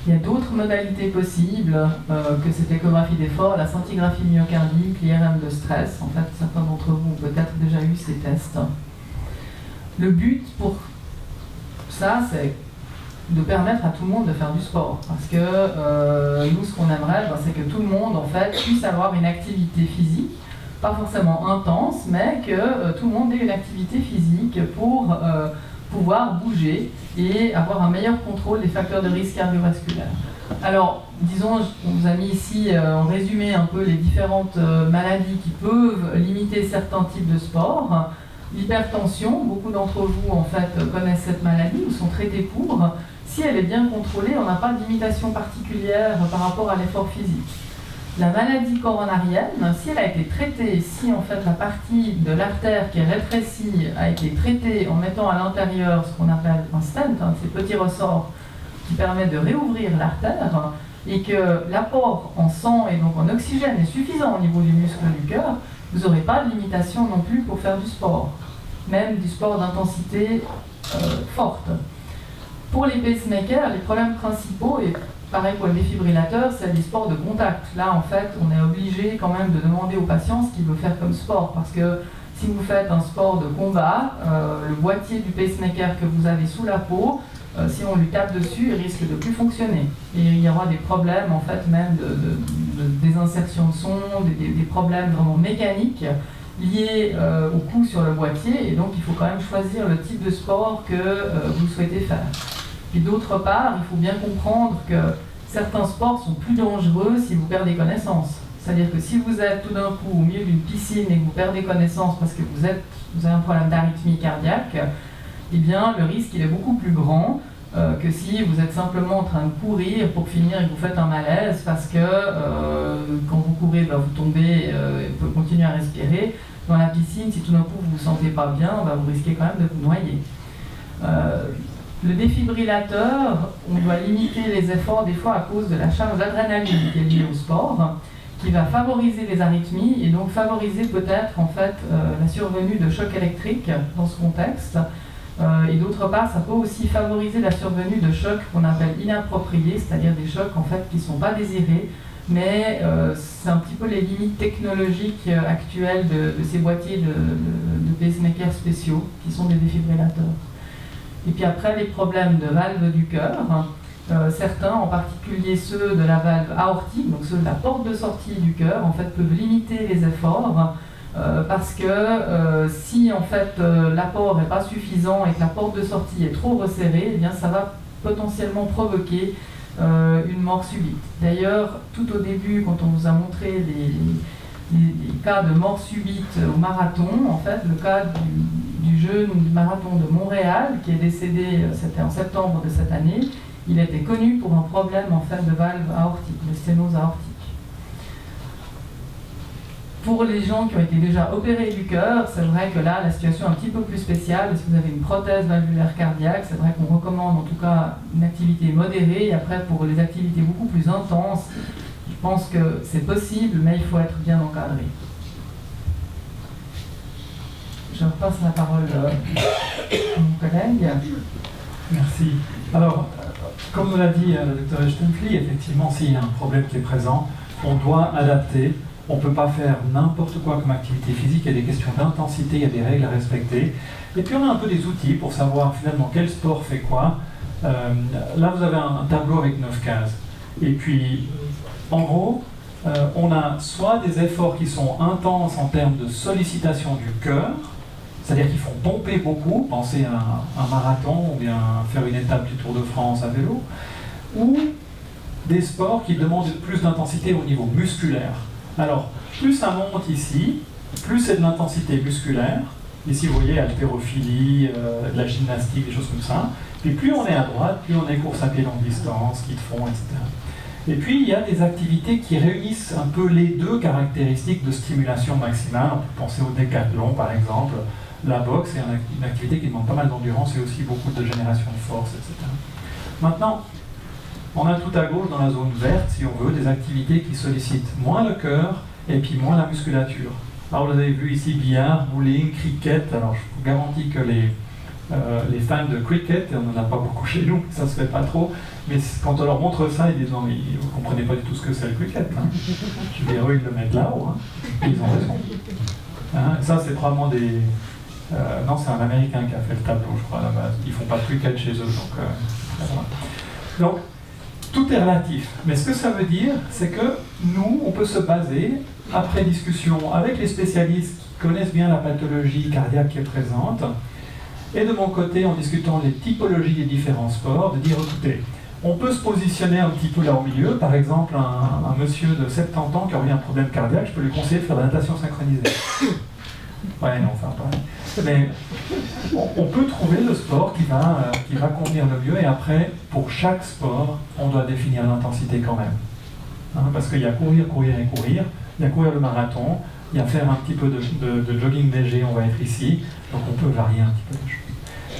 Il y a d'autres modalités possibles que cette échographie d'effort, la scintigraphie myocardique, l'IRM de stress. En fait, certains d'entre vous ont peut-être déjà eu ces tests. Le but pour ça, c'est de permettre à tout le monde de faire du sport. Parce que nous, ce qu'on aimerait, c'est que tout le monde, en fait, puisse avoir une activité physique, pas forcément intense, mais que tout le monde ait une activité physique pour pouvoir bouger et avoir un meilleur contrôle des facteurs de risque cardiovasculaire. Alors, disons, on vous a mis ici en résumé un peu les différentes maladies qui peuvent limiter certains types de sports. L'hypertension, beaucoup d'entre vous en fait connaissent cette maladie ou sont traités pour. Si elle est bien contrôlée, on n'a pas de limitation particulière par rapport à l'effort physique. La maladie coronarienne, si elle a été traitée, si en fait la partie de l'artère qui est rétrécie a été traitée en mettant à l'intérieur ce qu'on appelle un stent, ces petits ressorts qui permettent de réouvrir l'artère, et que l'apport en sang et donc en oxygène est suffisant au niveau du muscle du cœur, vous n'aurez pas de limitation non plus pour faire du sport, même du sport d'intensité forte. Pour les pacemakers, les problèmes principaux, et pareil pour les défibrillateurs, c'est les sports de contact. Là, en fait, on est obligé quand même de demander au patient ce qu'il veut faire comme sport, parce que si vous faites un sport de combat, le boîtier du pacemaker que vous avez sous la peau, si on lui tape dessus, il risque de ne plus fonctionner. Et il y aura des problèmes, en fait, même des insertions de son, des problèmes vraiment mécaniques liés au coup sur le boîtier. Et donc, il faut quand même choisir le type de sport que vous souhaitez faire. Et d'autre part, il faut bien comprendre que certains sports sont plus dangereux si vous perdez connaissance. C'est-à-dire que si vous êtes tout d'un coup au milieu d'une piscine et que vous perdez connaissance parce que vous avez un problème d'arythmie cardiaque, eh bien le risque il est beaucoup plus grand que si vous êtes simplement en train de courir pour finir et que vous faites un malaise parce que quand vous courez, vous tombez et vous pouvez continuer à respirer. Dans la piscine, si tout d'un coup vous ne vous sentez pas bien, vous risquez quand même de vous noyer. Le défibrillateur, on doit limiter les efforts des fois à cause de la charge d'adrénaline qui est liée au sport, qui va favoriser les arythmies et donc favoriser peut-être en fait la survenue de chocs électriques dans ce contexte. Et d'autre part, ça peut aussi favoriser la survenue de chocs qu'on appelle inappropriés, c'est-à-dire des chocs en fait qui ne sont pas désirés, mais c'est un petit peu les limites technologiques actuelles de ces boîtiers de pacemakers spéciaux qui sont des défibrillateurs. Et puis après, les problèmes de valve du cœur, certains, en particulier ceux de la valve aortique, donc ceux de la porte de sortie du cœur, en fait, peuvent limiter les efforts parce que si en fait l'apport n'est pas suffisant et que la porte de sortie est trop resserrée, eh bien ça va potentiellement provoquer une mort subite. D'ailleurs, tout au début, quand on vous a montré les cas de mort subite au marathon, en fait, le cas du jeune du marathon de Montréal, qui est décédé, c'était en septembre de cette année, il était connu pour un problème en fait de valve aortique, de sténose aortique. Pour les gens qui ont été déjà opérés du cœur, c'est vrai que là, la situation est un petit peu plus spéciale. Si vous avez une prothèse valvulaire cardiaque, c'est vrai qu'on recommande en tout cas une activité modérée. Et après, pour les activités beaucoup plus intenses, je pense que c'est possible, mais il faut être bien encadré. Je repasse la parole à mon collègue. Merci. Alors, comme nous l'a dit le docteur Echtenfli, effectivement, s'il y a un problème qui est présent, on doit adapter. On ne peut pas faire n'importe quoi comme activité physique, il y a des questions d'intensité, il y a des règles à respecter. Et puis on a un peu des outils pour savoir finalement quel sport fait quoi. Là vous avez un tableau avec 9 cases. Et puis en gros, on a soit des efforts qui sont intenses en termes de sollicitation du cœur, c'est-à-dire qu'ils font pomper beaucoup, pensez à un marathon ou bien faire une étape du Tour de France à vélo, ou des sports qui demandent plus d'intensité au niveau musculaire. Alors, plus ça monte ici, plus c'est de l'intensité musculaire. Ici, vous voyez, haltérophilie, de la gymnastique, des choses comme ça. Puis plus on est à droite, plus on est course à pied longue distance, ski de fond, etc. Et puis, il y a des activités qui réunissent un peu les deux caractéristiques de stimulation maximale. On peut penser au décathlon, par exemple. La boxe est une activité qui demande pas mal d'endurance et aussi beaucoup de génération de force, etc. Maintenant, on a tout à gauche dans la zone verte, si on veut, des activités qui sollicitent moins le cœur et puis moins la musculature. Alors vous avez vu ici billard, bowling, cricket. Alors je vous garantis que les fans de cricket, on n'en a pas beaucoup chez nous, ça se fait pas trop, mais quand on leur montre ça, ils disent non mais vous comprenez pas du tout ce que c'est le cricket. Hein. Je dis eux ils le mettent là-haut, hein. Et ils ont raison. Hein, ça c'est probablement des... non c'est un Américain qui a fait le tableau je crois à la base. Ils font pas de cricket chez eux, donc voilà. Donc tout est relatif, mais ce que ça veut dire, c'est que nous, on peut se baser, après discussion avec les spécialistes qui connaissent bien la pathologie cardiaque qui est présente, et de mon côté, en discutant des typologies des différents sports, de dire, écoutez, on peut se positionner un petit peu là au milieu, par exemple, un monsieur de 70 ans qui aurait un problème cardiaque, je peux lui conseiller de faire de la natation synchronisée. Ouais, non, enfin, pas. Mais on peut trouver le sport qui va convenir le mieux, et après, pour chaque sport, on doit définir l'intensité quand même. Hein, parce qu'il y a courir, courir et courir, il y a courir le marathon, il y a faire un petit peu de jogging léger, on va être ici, donc on peut varier un petit peu de choses.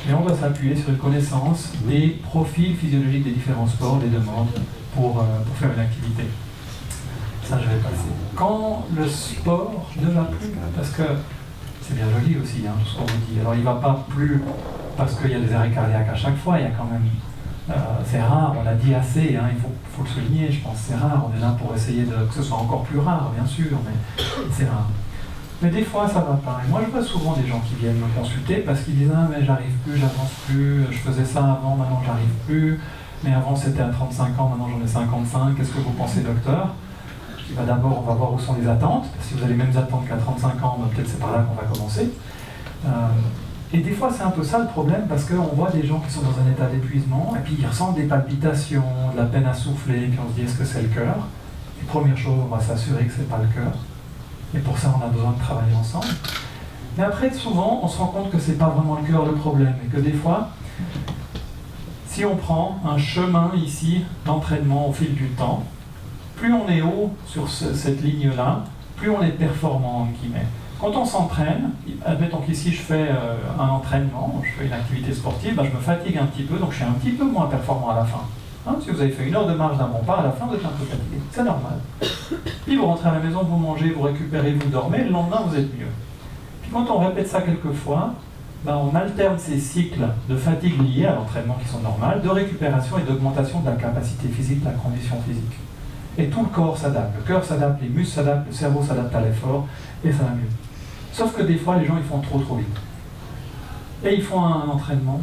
Mais on doit s'appuyer sur une connaissance des profils physiologiques des différents sports, des demandes, pour faire une activité. Ça, je vais passer. Quand le sport ne va plus, parce que c'est bien joli aussi, hein, tout ce qu'on vous dit. Alors il ne va pas plus parce qu'il y a des arrêts cardiaques à chaque fois, il y a quand même... c'est rare, on l'a dit assez, hein, il faut le souligner, je pense c'est rare, on est là pour essayer que ce soit encore plus rare, bien sûr, mais c'est rare. Mais des fois ça va pas. Et moi je vois souvent des gens qui viennent me consulter parce qu'ils disent « Ah mais j'arrive plus, j'avance plus, je faisais ça avant, maintenant j'arrive plus, mais avant c'était à 35 ans, maintenant j'en ai 55, qu'est-ce que vous pensez docteur ?» D'abord, on va voir où sont les attentes. Si vous avez les mêmes attentes qu'à 35 ans, peut-être c'est par là qu'on va commencer. Et des fois, c'est un peu ça le problème, parce qu'on voit des gens qui sont dans un état d'épuisement, et puis ils ressentent des palpitations, de la peine à souffler, puis on se dit, est-ce que c'est le cœur? Et première chose, on va s'assurer que c'est pas le cœur. Et pour ça, on a besoin de travailler ensemble. Mais après, souvent, on se rend compte que c'est pas vraiment le cœur le problème, et que des fois, si on prend un chemin ici d'entraînement au fil du temps, plus on est haut sur cette ligne-là, plus on est performant, en guillemets. Quand on s'entraîne, admettons qu'ici je fais un entraînement, je fais une activité sportive, je me fatigue un petit peu, donc je suis un petit peu moins performant à la fin. Hein, si vous avez fait 1 heure de marche d'un bon pas, à la fin vous êtes un peu fatigué, c'est normal. Puis vous rentrez à la maison, vous mangez, vous récupérez, vous dormez, le lendemain vous êtes mieux. Puis quand on répète ça quelques fois, on alterne ces cycles de fatigue liés à l'entraînement qui sont normaux, de récupération et d'augmentation de la capacité physique, de la condition physique. Et tout le corps s'adapte, le cœur s'adapte, les muscles s'adaptent, le cerveau s'adapte à l'effort, et ça va mieux. Sauf que des fois, les gens ils font trop vite. Et ils font un entraînement,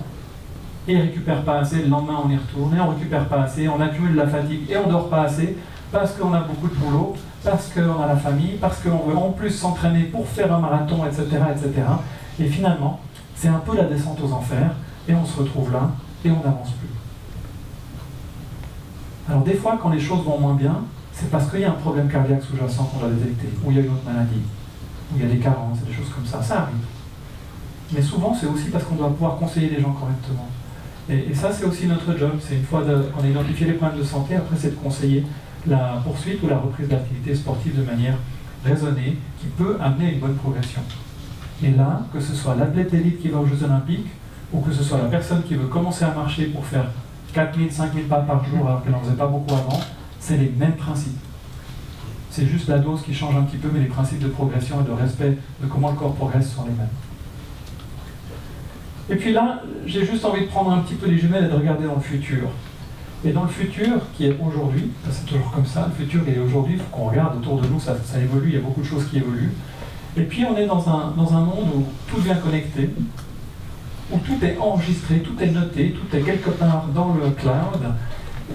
et ils ne récupèrent pas assez, le lendemain on y retourne, et on ne récupère pas assez, on accumule la fatigue, et on ne dort pas assez, parce qu'on a beaucoup de boulot, parce qu'on a la famille, parce qu'on veut en plus s'entraîner pour faire un marathon, etc., etc. Et finalement, c'est un peu la descente aux enfers, et on se retrouve là, et on n'avance plus. Alors des fois, quand les choses vont moins bien, c'est parce qu'il y a un problème cardiaque sous-jacent qu'on doit détecter, ou il y a une autre maladie, ou il y a des carences, des choses comme ça, ça arrive. Mais souvent, c'est aussi parce qu'on doit pouvoir conseiller les gens correctement. Et ça, c'est aussi notre job, c'est une fois qu'on a identifié les problèmes de santé, après c'est de conseiller la poursuite ou la reprise de l'activité sportive de manière raisonnée, qui peut amener à une bonne progression. Et là, que ce soit l'athlète élite qui va aux Jeux Olympiques, ou que ce soit la personne qui veut commencer à marcher pour faire 4000, 5000 pas par jour alors qu'elle n'en faisait pas beaucoup avant, c'est les mêmes principes. C'est juste la dose qui change un petit peu, mais les principes de progression et de respect de comment le corps progresse sont les mêmes. Et puis là, j'ai juste envie de prendre un petit peu les jumelles et de regarder dans le futur. Et dans le futur, qui est aujourd'hui, c'est toujours comme ça, le futur il est aujourd'hui, il faut qu'on regarde autour de nous, ça évolue, il y a beaucoup de choses qui évoluent. Et puis on est dans un monde où tout devient connecté, où tout est enregistré, tout est noté, tout est quelque part dans le cloud,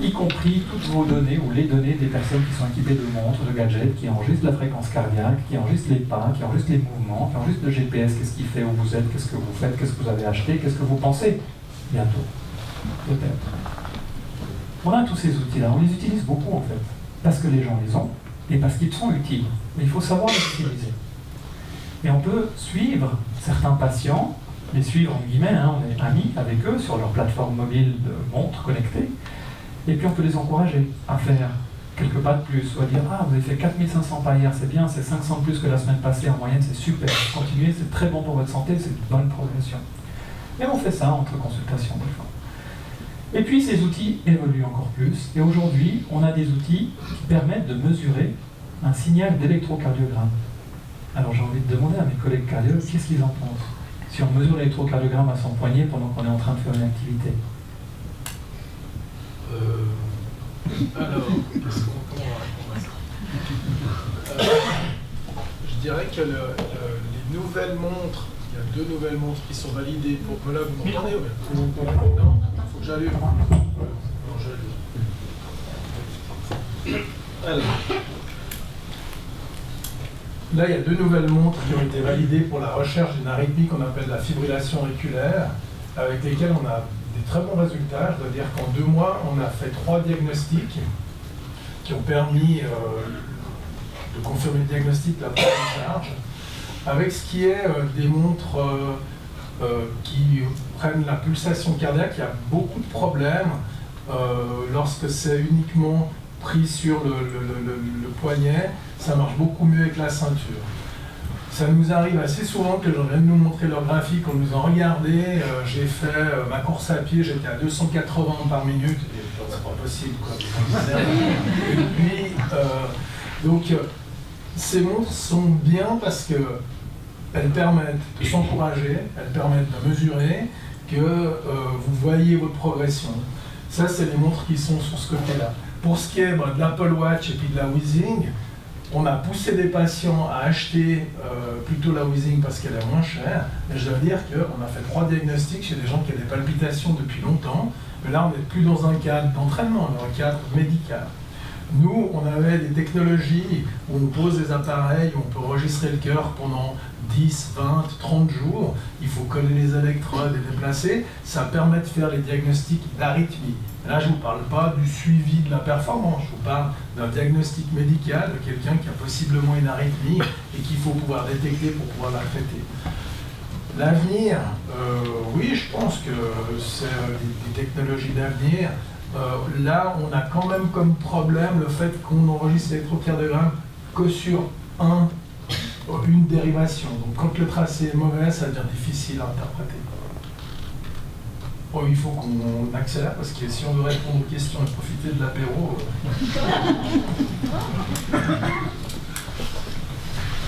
y compris toutes vos données ou les données des personnes qui sont équipées de montres, de gadgets, qui enregistrent la fréquence cardiaque, qui enregistrent les pas, qui enregistrent les mouvements, qui enregistrent le GPS, qu'est-ce qu'il fait, où vous êtes, qu'est-ce que vous faites, qu'est-ce que vous avez acheté, qu'est-ce que vous pensez bientôt, peut-être. On a tous ces outils-là, on les utilise beaucoup en fait, parce que les gens les ont et parce qu'ils sont utiles. Mais il faut savoir les utiliser. Et on peut suivre certains patients, les suivre en guillemets, on est amis avec eux sur leur plateforme mobile de montres connectées, et puis on peut les encourager à faire quelques pas de plus, ou à dire « Ah, vous avez fait 4500 pas hier, c'est bien, c'est 500 de plus que la semaine passée, en moyenne c'est super, continuez, c'est très bon pour votre santé, c'est une bonne progression. » Et on fait ça entre consultations des fois. Et puis ces outils évoluent encore plus, et aujourd'hui on a des outils qui permettent de mesurer un signal d'électrocardiogramme. Alors j'ai envie de demander à mes collègues cardiologues qu'est-ce qu'ils en pensent si on mesure l'électrocardiogramme à son poignet pendant qu'on est en train de faire une activité. Alors, qu'est-ce qu'on peut répondre à ça Je dirais que les nouvelles montres, il y a 2 nouvelles montres qui sont validées pour... Là, vous m'entendez ou bien ? Non, il faut que j'allume. Non, j'allume. Alors, là, il y a 2 nouvelles montres qui ont été validées pour la recherche d'une arythmie qu'on appelle la fibrillation auriculaire, avec lesquelles on a des très bons résultats. Je dois dire qu'en 2 mois, on a fait 3 diagnostics qui ont permis de confirmer le diagnostic, la prise en charge, avec ce qui est des montres qui prennent la pulsation cardiaque. Il y a beaucoup de problèmes lorsque c'est uniquement pris sur le poignet, ça marche beaucoup mieux avec la ceinture. Ça nous arrive assez souvent que les gens viennent nous montrer leur graphique, on nous en regardait, j'ai fait ma course à pied, j'étais à 280 par minute, et c'est pas possible quoi. Et puis, donc ces montres sont bien parce que elles permettent de s'encourager, elles permettent de mesurer que vous voyez votre progression. Ça, c'est les montres qui sont sur ce côté-là. Pour ce qui est de l'Apple Watch et puis de la Wheezing, on a poussé des patients à acheter plutôt la Wheezing parce qu'elle est moins chère. Mais je dois dire qu'on a fait 3 diagnostics chez des gens qui ont des palpitations depuis longtemps. Mais là, on n'est plus dans un cadre d'entraînement, on est dans un cadre médical. Nous, on avait des technologies où on pose des appareils, où on peut enregistrer le cœur pendant 10, 20, 30 jours. Il faut coller les électrodes et les placer. Ça permet de faire les diagnostics d'arythmie. Là, je ne vous parle pas du suivi de la performance. Je vous parle d'un diagnostic médical de quelqu'un qui a possiblement une arythmie et qu'il faut pouvoir détecter pour pouvoir la traiter. L'avenir, oui, je pense que c'est des technologies d'avenir. Là, on a quand même comme problème le fait qu'on enregistre l'électrocardiogramme que sur un une dérivation. Donc quand le tracé est mauvais, ça devient difficile à interpréter. Oh, il faut qu'on accélère parce que si on veut répondre aux questions et profiter de l'apéro...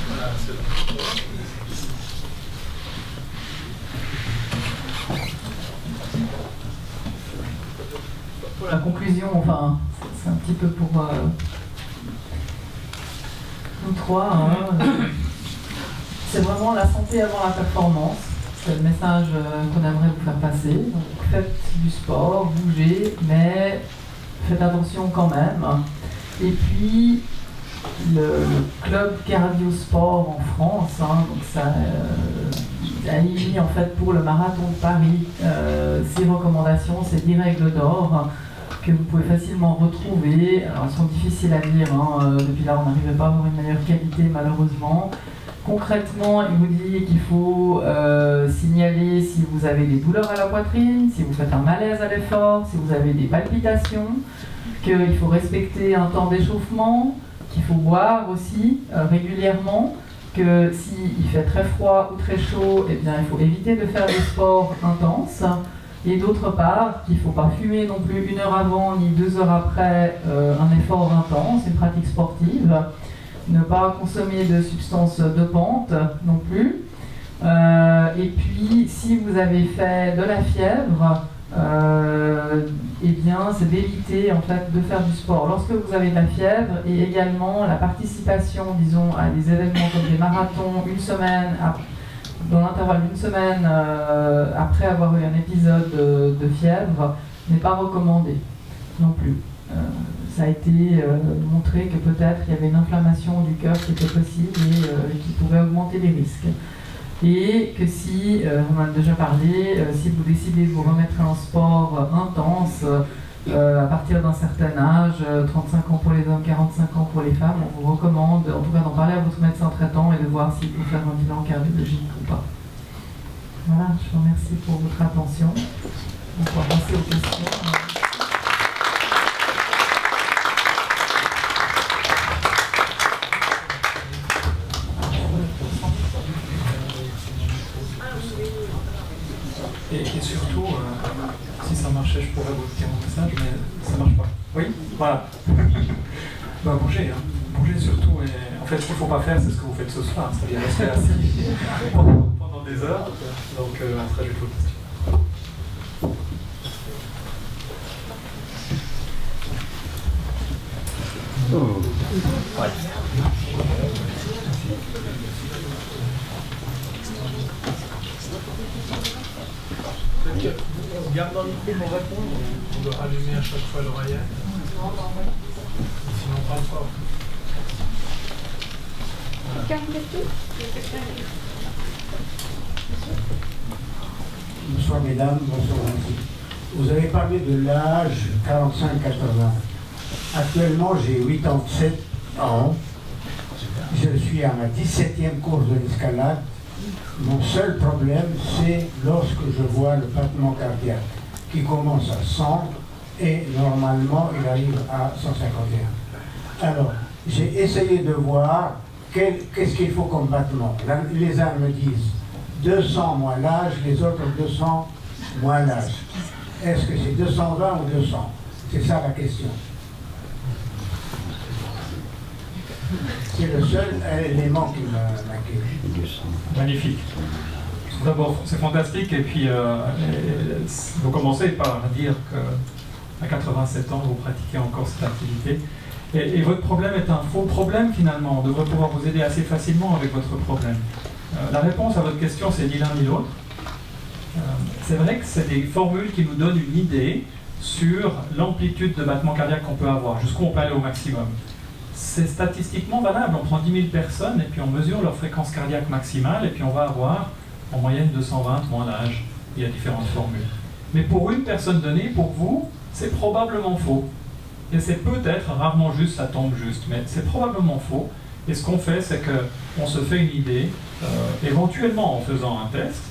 Voilà, c'est bon. Pour la conclusion, enfin, c'est un petit peu pour nous trois. Hein, c'est vraiment la santé avant la performance. C'est le message qu'on aimerait vous faire passer. Donc, faites du sport, bougez, mais faites attention quand même. Et puis, le club cardio-sport en France, hein, donc ça a émis en fait pour le marathon de Paris 6 recommandations, c'est 10 règles d'or que vous pouvez facilement retrouver. Alors, elles sont difficiles à lire, hein, depuis là on n'arrivait pas à avoir une meilleure qualité malheureusement. Concrètement, il vous dit qu'il faut signaler si vous avez des douleurs à la poitrine, si vous faites un malaise à l'effort, si vous avez des palpitations, qu'il faut respecter un temps d'échauffement, qu'il faut boire aussi régulièrement, que s'il fait très froid ou très chaud, eh bien, il faut éviter de faire des sports intenses. Et d'autre part, qu'il ne faut pas fumer non plus 1 heure avant ni 2 heures après un effort intense, une pratique sportive. Ne pas consommer de substances dopantes non plus. Et puis, si vous avez fait de la fièvre, eh bien, c'est d'éviter en fait de faire du sport lorsque vous avez de la fièvre, et également la participation, disons, à des événements comme des marathons dans l'intervalle d'une semaine après avoir eu un épisode de fièvre n'est pas recommandé non plus. Ça a été montré que peut-être il y avait une inflammation du cœur qui était possible et qui pouvait augmenter les risques. Et que si, on en a déjà parlé, si vous décidez de vous remettre à un sport intense à partir d'un certain âge, 35 ans pour les hommes, 45 ans pour les femmes, on vous recommande en tout cas d'en parler à votre médecin traitant et de voir s'il peut faire un bilan cardiologique ou pas. Voilà, je vous remercie pour votre attention. On va passer aux questions. Et surtout, si ça marchait, je pourrais vous dire mon message, mais ça marche pas. Oui, voilà. Bah, bougez, hein. Bougez surtout. Et en fait, ce qu'il ne faut pas faire, c'est ce que vous faites ce soir, c'est-à-dire rester assis pendant des heures. Donc, on se rajoute vos questions. Ouais. On garde dans le micro pour répondre, on doit rallumer à chaque fois l'oreillette. Sinon on parle pas. Bonsoir mesdames, bonsoir Nancy. Vous avez parlé de l'âge 45-80. Actuellement j'ai 87 ans. Je suis à ma 17e course de l'escalade. Mon seul problème, c'est lorsque je vois le battement cardiaque qui commence à 100 et normalement il arrive à 151. Alors, j'ai essayé de voir qu'est-ce qu'il faut comme battement. Les uns me disent 200 moins l'âge, les autres 200 moins l'âge. Est-ce que c'est 220 ou 200? C'est ça la question. C'est le seul élément qui m'inquiète. Magnifique. D'abord, c'est fantastique, et puis vous commencez par dire qu'à 87 ans, vous pratiquez encore cette activité. Et votre problème est un faux problème finalement. On devrait pouvoir vous aider assez facilement avec votre problème. La réponse à votre question, c'est ni l'un ni l'autre. C'est vrai que c'est des formules qui nous donnent une idée sur l'amplitude de battement cardiaque qu'on peut avoir, jusqu'où on peut aller au maximum. C'est statistiquement valable. On prend 10 000 personnes et puis on mesure leur fréquence cardiaque maximale et puis on va avoir en moyenne 220 moins l'âge. Il y a différentes formules. Mais pour une personne donnée, pour vous, c'est probablement faux. Et c'est peut-être, rarement juste, ça tombe juste, mais c'est probablement faux. Et ce qu'on fait, c'est qu'on se fait une idée, éventuellement en faisant un test,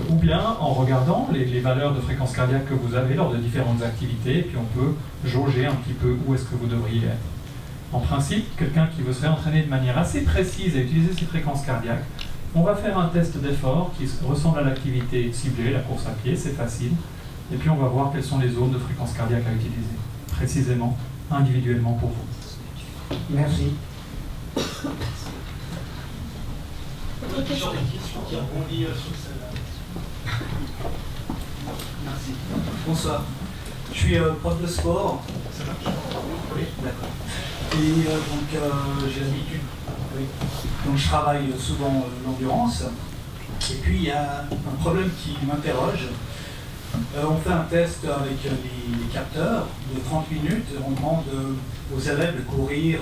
ou bien en regardant les valeurs de fréquence cardiaque que vous avez lors de différentes activités, et puis on peut jauger un petit peu où est-ce que vous devriez être. En principe, quelqu'un qui veut se réentraîner de manière assez précise et utiliser ses fréquences cardiaques, on va faire un test d'effort qui ressemble à l'activité ciblée, la course à pied, c'est facile. Et puis on va voir quelles sont les zones de fréquence cardiaque à utiliser, précisément, individuellement pour vous. Merci. Autre question qui rebondit sur celle-là. Merci. Bonsoir. Je suis prof de sport. Ça marche? Oui, d'accord. Et j'ai l'habitude. Oui. Donc je travaille souvent l'endurance. Et puis il y a un problème qui m'interroge. On fait un test avec les capteurs de 30 minutes. On demande aux élèves de courir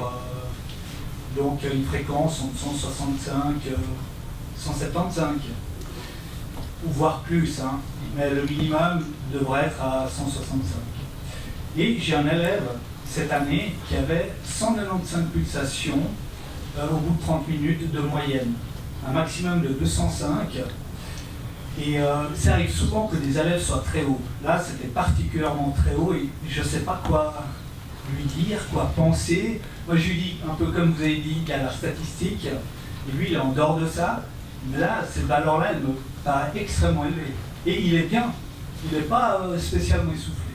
donc une fréquence entre 165 175, ou voire plus, hein, mais le minimum devrait être à 165. Et j'ai un élève cette année qui avait 195 pulsations au bout de 30 minutes de moyenne, un maximum de 205. Et ça arrive souvent que des élèves soient très hauts. Là, c'était particulièrement très haut et je ne sais pas quoi lui dire, quoi penser. Moi, je lui dis, un peu comme vous avez dit, qu'il y a la statistique, et lui, il est en dehors de ça. Mais là, cette valeur-là, elle me paraît extrêmement élevée. Et il est bien, il n'est pas spécialement essoufflé.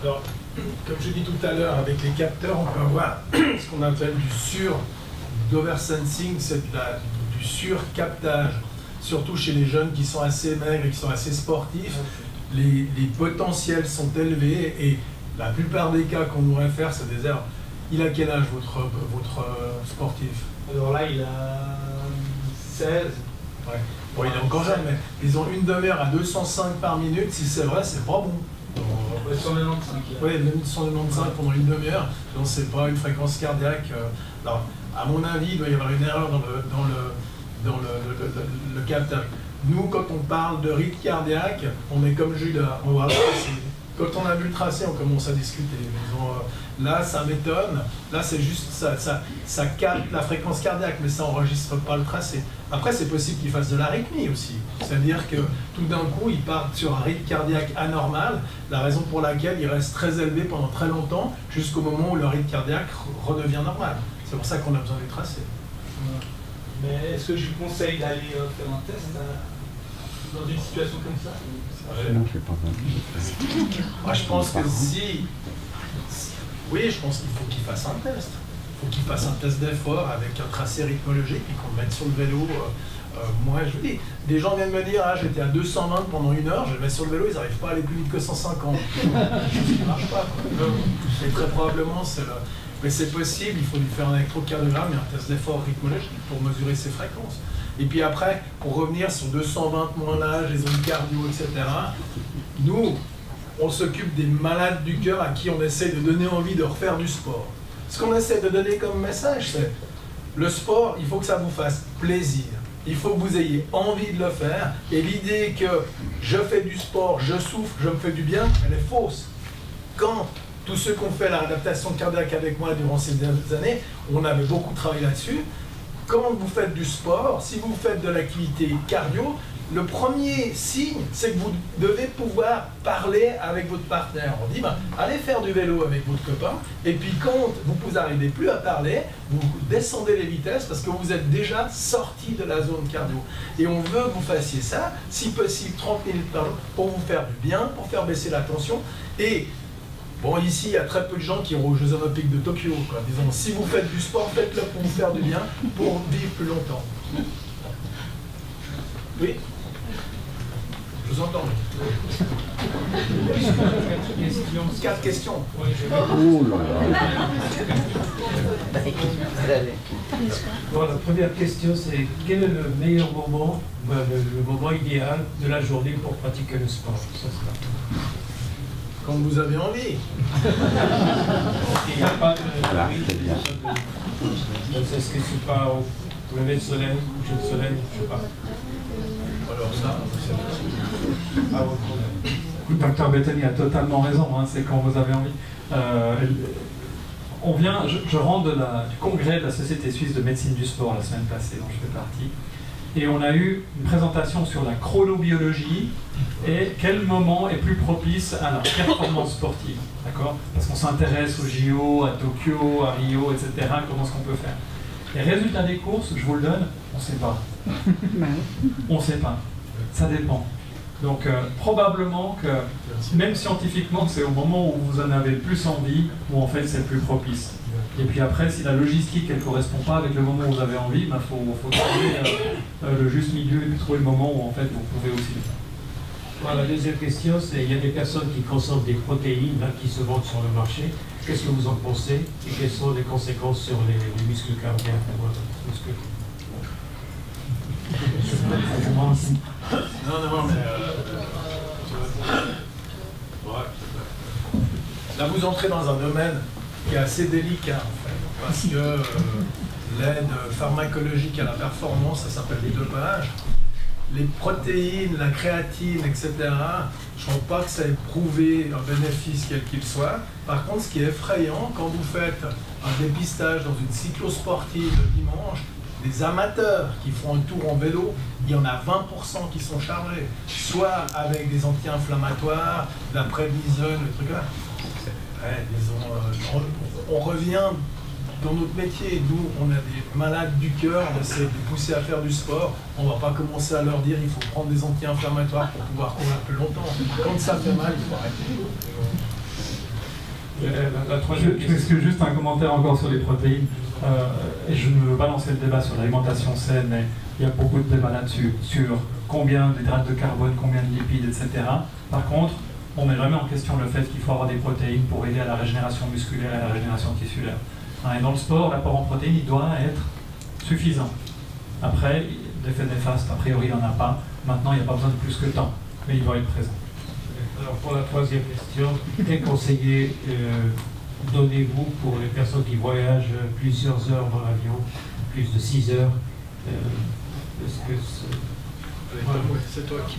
Alors, comme je dis tout à l'heure, avec les capteurs, on peut avoir ce qu'on appelle du d'oversensing, c'est du surcaptage. Surtout chez les jeunes qui sont assez maigres et qui sont assez sportifs, les potentiels sont élevés et la plupart des cas qu'on nous réfère, c'est des erreurs. Il a quel âge votre sportif? Alors là, il a 16. Ouais. Bon, il est encore jeune, mais ils ont une demi-heure à 205 par minute, si c'est vrai, c'est pas bon. 195. Oui, même 195 pendant une demi-heure, donc c'est pas une fréquence cardiaque. Alors, à mon avis, il doit y avoir une erreur dans le capteur. Nous, quand on parle de rythme cardiaque, on est comme Judas, on va tracer. Quand on a vu le tracé, on commence à discuter. Là, ça m'étonne. Là, c'est juste ça capte la fréquence cardiaque, mais ça n'enregistre pas le tracé. Après, c'est possible qu'il fasse de l'arythmie aussi. C'est-à-dire que tout d'un coup, il part sur un rythme cardiaque anormal, la raison pour laquelle il reste très élevé pendant très longtemps, jusqu'au moment où le rythme cardiaque redevient normal. C'est pour ça qu'on a besoin du tracé. Mais est-ce que je vous conseille d'aller faire un test dans une situation comme ça? Non, je ne l'ai pas entendu. Moi, je pense que si... Oui, je pense qu'il faut qu'il fasse un test. Il faut qu'il fasse un test d'effort avec un tracé rythmologique et qu'on le mette sur le vélo. Moi, je vous dis, des gens viennent me dire, ah, j'étais à 220 pendant 1 heure, je le mets sur le vélo, ils n'arrivent pas à aller plus vite que 150. Ça ne marche pas. Et très probablement, c'est le... Mais c'est possible, il faut lui faire un électrocardiogramme et un test d'effort rythmologique pour mesurer ses fréquences. Et puis après, pour revenir sur 220 moins l'âge, les zones cardio, etc., nous, on s'occupe des malades du cœur à qui on essaie de donner envie de refaire du sport. Ce qu'on essaie de donner comme message, c'est le sport, il faut que ça vous fasse plaisir. Il faut que vous ayez envie de le faire. Et l'idée que je fais du sport, je souffre, je me fais du bien, elle est fausse. Quand tous ceux qui ont fait la réadaptation cardiaque avec moi durant ces dernières années, on avait beaucoup travaillé là-dessus. Quand vous faites du sport, si vous faites de l'activité cardio, le premier signe, c'est que vous devez pouvoir parler avec votre partenaire. On dit, ben, allez faire du vélo avec votre copain, et puis quand vous n'arrivez plus à parler, vous descendez les vitesses parce que vous êtes déjà sorti de la zone cardio. Et on veut que vous fassiez ça, si possible 30 minutes par jour, pour vous faire du bien, pour faire baisser la tension. Et bon, ici, il y a très peu de gens qui iront aux Jeux Olympiques de Tokyo, quoi. Disons, si vous faites du sport, faites-le pour vous faire du bien, pour vivre plus longtemps. Oui? Je vous entends. 4 questions. Oh là là. Bon, la première question, c'est quel est le meilleur moment, le moment idéal de la journée pour pratiquer le sport? Ça sera... Quand vous avez envie. Il n'y a pas de... Voilà, c'est bien. Est-ce que c'est pas au lever de soleil, coucher de soleil, je ne sais pas. Alors ça, c'est... Ah, votre problème. Docteur Bettany a totalement raison, hein, c'est quand vous avez envie. Je rentre du congrès de la Société suisse de médecine du sport la semaine passée, dont je fais partie. Et on a eu une présentation sur la chronobiologie et quel moment est plus propice à la performance sportive. D'accord ? Parce qu'on s'intéresse aux JO, à Tokyo, à Rio, etc. Comment est-ce qu'on peut faire ? Les résultats des courses, je vous le donne, on ne sait pas. On ne sait pas. Ça dépend. Donc probablement que, même scientifiquement, c'est au moment où vous en avez le plus envie, où en fait c'est le plus propice. Et puis après, si la logistique elle ne correspond pas avec le moment où vous avez envie, il faut trouver le juste milieu et puis trouver le moment où en fait vous pouvez aussi le faire. Voilà, la deuxième question, c'est il y a des personnes qui consomment des protéines là, qui se vendent sur le marché. Qu'est-ce que vous en pensez et quelles sont les conséquences sur les muscles cardiaques? Non, mais là vous entrez dans un domaine qui est assez délicat en fait, parce que l'aide pharmacologique à la performance, ça s'appelle le dopage. Les protéines, la créatine, etc., je ne trouve pas que ça ait prouvé un bénéfice quel qu'il soit. Par contre, ce qui est effrayant, quand vous faites un dépistage dans une cyclosportive le dimanche, les amateurs qui font un tour en vélo, il y en a 20% qui sont chargés, soit avec des anti-inflammatoires, de la prédnisone, le truc là. Ouais, disons, on revient dans notre métier. Nous, on a des malades du cœur, on essaie de les pousser à faire du sport. On ne va pas commencer à leur dire qu'il faut prendre des anti-inflammatoires pour pouvoir courir plus longtemps. Quand ça fait mal, il faut arrêter. Je m'excuse, juste un commentaire encore sur les protéines. Et je ne veux pas lancer le débat sur l'alimentation saine, mais il y a beaucoup de débats là-dessus, sur combien d'hydrates de carbone, combien de lipides, etc. Par contre, on met vraiment en question le fait qu'il faut avoir des protéines pour aider à la régénération musculaire et à la régénération tissulaire. Et dans le sport, l'apport en protéines, il doit être suffisant. Après, l'effet néfaste, a priori, il n'en a pas. Maintenant, il n'y a pas besoin de plus que tant, mais il doit être présent. Alors, pour la troisième question, quel conseiller donnez-vous pour les personnes qui voyagent plusieurs heures dans l'avion, plus de 6 heures est-ce que c'est toi qui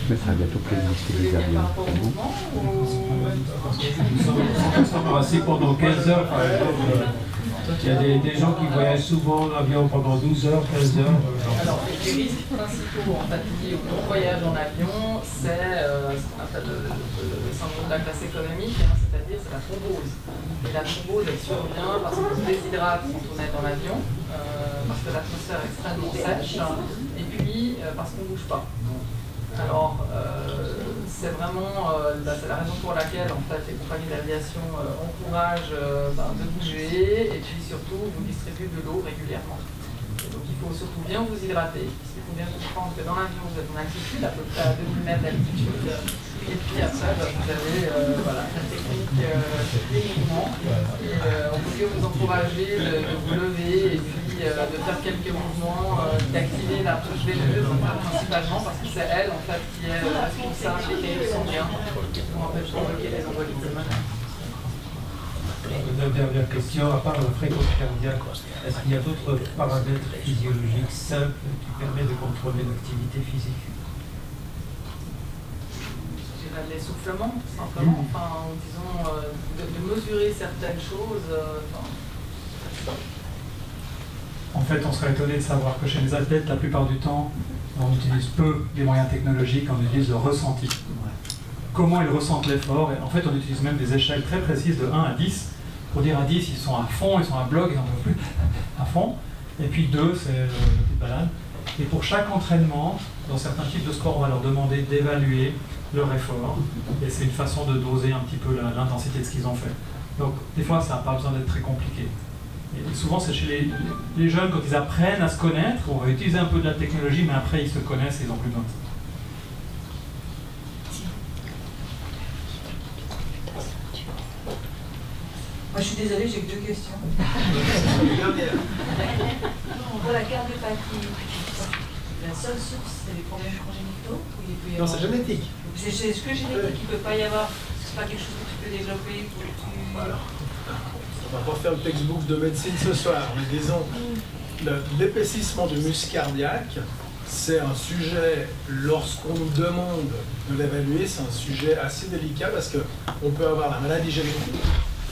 Mais ça va bientôt plein de listes des avions. Ils sont embrassés pendant 15 heures, par exemple. Il y a des gens qui voyagent souvent en avion pendant 12 heures, 15 heures. Alors, les risques principaux en fait, liés au long voyage en avion, c'est ce qu'on appelle le syndrome de la classe économique, c'est-à-dire c'est la thrombose. Et la thrombose, elle survient parce qu'on se déshydrate quand on est dans l'avion, parce que l'atmosphère est extrêmement sèche, et puis parce qu'on ne bouge pas. Alors, c'est vraiment c'est la raison pour laquelle en fait, les compagnies d'aviation encouragent de bouger et puis surtout vous distribuent de l'eau régulièrement. Et donc il faut surtout bien vous hydrater, parce qu'il faut bien comprendre que dans l'avion vous êtes en altitude, à peu près à 2000 mètres d'altitude, et puis après vous avez la technique des mouvements. On peut que vous encourager de vous lever et puis de faire quelques mouvements, d'activer la touche veineuse principalement parce que c'est elle en fait qui est responsable des caillots sanguins pour empêcher les embolismes. Une dernière question, à part la fréquence cardiaque, est-ce qu'il y a d'autres paramètres physiologiques simples qui permettent de contrôler l'activité physique? Je dirais l'essoufflement, simplement, disons, de mesurer certaines choses. En fait, on serait étonné de savoir que chez les athlètes, la plupart du temps, on utilise peu les moyens technologiques, on utilise le ressenti. Comment ils ressentent l'effort, et en fait, on utilise même des échelles très précises de 1 à 10, pour dire à 10, ils sont à fond, ils sont à bloc, ils n'en peuvent plus, à fond. Et puis 2, c'est la petite balade. Et pour chaque entraînement, dans certains types de sports, on va leur demander d'évaluer leur effort. Et c'est une façon de doser un petit peu l'intensité de ce qu'ils ont fait. Donc, des fois, ça n'a pas besoin d'être très compliqué. Et souvent, c'est chez les jeunes, quand ils apprennent à se connaître, on va utiliser un peu de la technologie, mais après, ils se connaissent et ils n'ont plus besoin de ça. Moi, je suis désolée, j'ai que 2 questions. Pour la cardiopathie, la seule source, c'est les problèmes congénitaux ou il peut y Non, avoir... c'est génétique. C'est ce que génétique, il ne peut pas y avoir. C'est pas quelque chose que tu peux développer pour que tu... Voilà. On va pas faire le textbook de médecine ce soir, mais disons, l'épaississement du muscle cardiaque, c'est un sujet, lorsqu'on nous demande de l'évaluer, c'est un sujet assez délicat parce qu'on peut avoir la maladie génétique,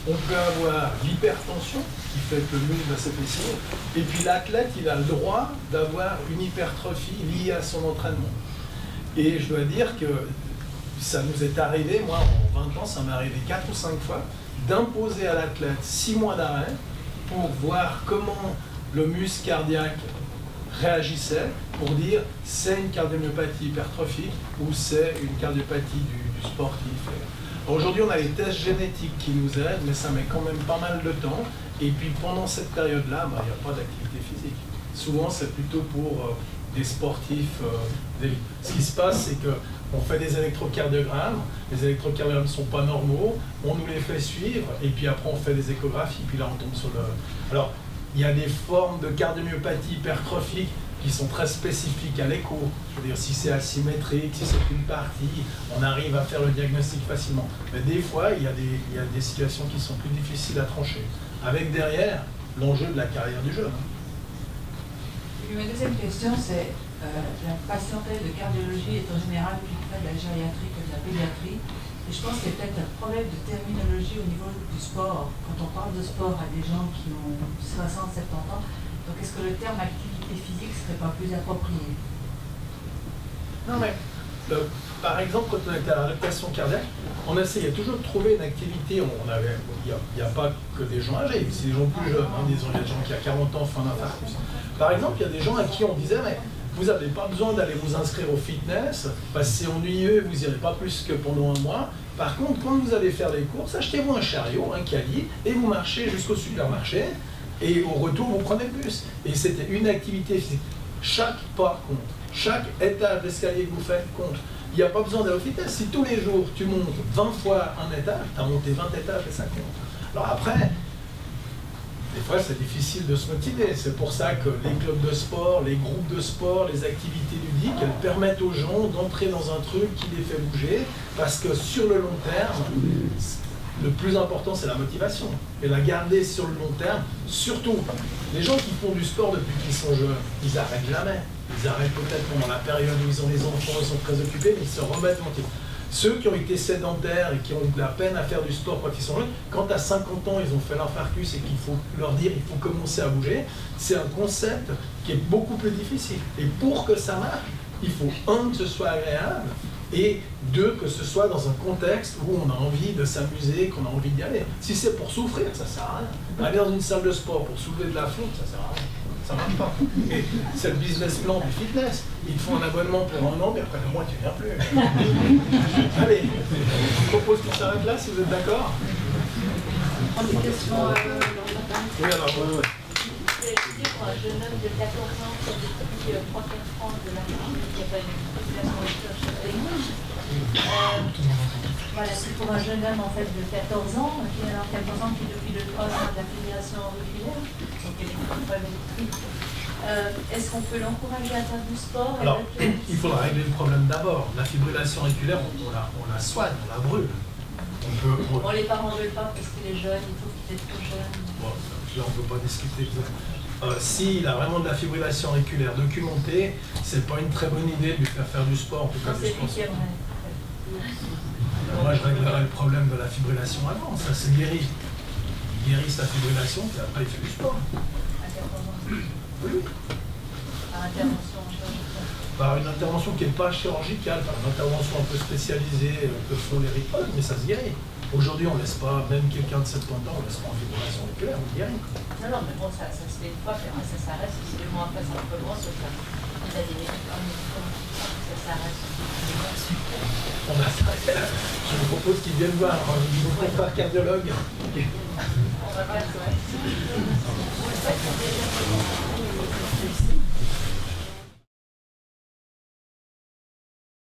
On peut avoir l'hypertension, qui fait que le muscle va s'épaissir, et puis l'athlète, il a le droit d'avoir une hypertrophie liée à son entraînement. Et je dois dire que ça nous est arrivé, moi en 20 ans, ça m'est arrivé 4 ou 5 fois, d'imposer à l'athlète 6 mois d'arrêt pour voir comment le muscle cardiaque réagissait, pour dire c'est une cardiomyopathie hypertrophique ou c'est une cardiopathie du sportif. Aujourd'hui, on a les tests génétiques qui nous aident, mais ça met quand même pas mal de temps. Et puis pendant cette période-là, il n'y a pas d'activité physique. Souvent, c'est plutôt pour des sportifs d'élite. Ce qui se passe, c'est qu'on fait des électrocardiogrammes. Les électrocardiogrammes ne sont pas normaux. On nous les fait suivre. Et puis après, on fait des échographies. Puis là, on tombe sur le... Alors, il y a des formes de cardiomyopathie hypertrophique qui sont très spécifiques à l'écho. Je veux dire, si c'est asymétrique, si c'est une partie, on arrive à faire le diagnostic facilement. Mais des fois, il y a des situations qui sont plus difficiles à trancher. Avec derrière, l'enjeu de la carrière du jeune. Et ma deuxième question, c'est la patientèle de cardiologie est en général plus près de la gériatrie que de la pédiatrie. Et je pense qu'il y a peut-être un problème de terminologie au niveau du sport. Quand on parle de sport à des gens qui ont 60-70 ans, donc est-ce que le terme activité physique ne serait pas plus approprié? Non mais, par exemple, quand on était à la rééducation cardiaque, on essayait toujours de trouver une activité. Il n'y a pas que des gens âgés, c'est des gens plus jeunes. Il y a des gens qui ont 40 ans font un infarctus. Par exemple, il y a des gens à qui on disait, mais vous n'avez pas besoin d'aller vous inscrire au fitness, parce que c'est ennuyeux, vous n'irez pas plus que pendant un mois. Par contre, quand vous allez faire des courses, achetez-vous un chariot, un caddie, et vous marchez jusqu'au supermarché, et au retour, vous prenez le bus. Et c'était une activité physique. Chaque pas compte. Chaque étage d'escalier que vous faites compte. Il n'y a pas besoin d'aller au fitness. Si tous les jours, tu montes 20 fois un étage, tu as monté 20 étages et ça compte. Alors après, des fois, c'est difficile de se motiver. C'est pour ça que les clubs de sport, les groupes de sport, les activités ludiques, elles permettent aux gens d'entrer dans un truc qui les fait bouger, parce que sur le long terme, le plus important, c'est la motivation. Et la garder sur le long terme, surtout, les gens qui font du sport depuis qu'ils sont jeunes, ils n'arrêtent jamais. Ils arrêtent peut-être pendant la période où ils ont les enfants, ils sont très occupés, mais ils se remettent motivés. Ceux qui ont été sédentaires et qui ont eu de la peine à faire du sport quand ils sont jeunes, quand à 50 ans ils ont fait l'infarctus et qu'il faut leur dire il faut commencer à bouger, c'est un concept qui est beaucoup plus difficile. Et pour que ça marche, il faut que ce soit agréable, et 2, que ce soit dans un contexte où on a envie de s'amuser, qu'on a envie d'y aller. Si c'est pour souffrir, ça sert à rien. Aller dans une salle de sport pour soulever de la fonte, ça sert à rien. Ça marche pas. Et c'est le business plan du fitness. Ils font un abonnement pour 1 an, mais après 2 mois, tu viens plus. Allez, je propose qu'on s'arrête là, si vous êtes d'accord. Une question. Oui, alors, Pour un jeune homme de 14 ans qui a depuis 3-4 ans de la qui n'a pas une population voilà, c'est pour un jeune homme en fait de 14 ans, qui a 14 ans qui depuis 2-3 ans a de la fibrillation auriculaire, donc il est problématique. Est-ce qu'on peut l'encourager à faire du sport? Alors, il faudra régler le problème d'abord. La fibrillation auriculaire, on la soigne, on la brûle. Bon, les parents ne veulent pas parce qu'il est jeune, il faut qu'il soit trop jeune. Bon, là, on ne peut pas discuter. S'il a vraiment de la fibrillation auriculaire documentée, c'est pas une très bonne idée de lui faire du sport. En tout cas, c'est lui qui aimerait. Moi, je réglerai le problème de la fibrillation avant. Ça, c'est guéri. Il guérit sa fibrillation, puis après, il fait du sport. À 14 ans. Oui. Par intervention chirurgicale. Par une intervention qui n'est pas chirurgicale, par une intervention un peu spécialisée que font les ripolles, mais ça se guérit. Aujourd'hui, on ne laisse pas, même quelqu'un de 70 ans, on ne laisse pas en fibrillation auriculaire, on le guérit. Non, mais bon, ça se fait une fois, puis après ça s'arrête, si le mois après ça recommence, il a des médicaments, ça s'arrête. On a s'arrêté là. Je vous propose qu'ils viennent voir un nouveau confrère cardiologue. On va faire ça.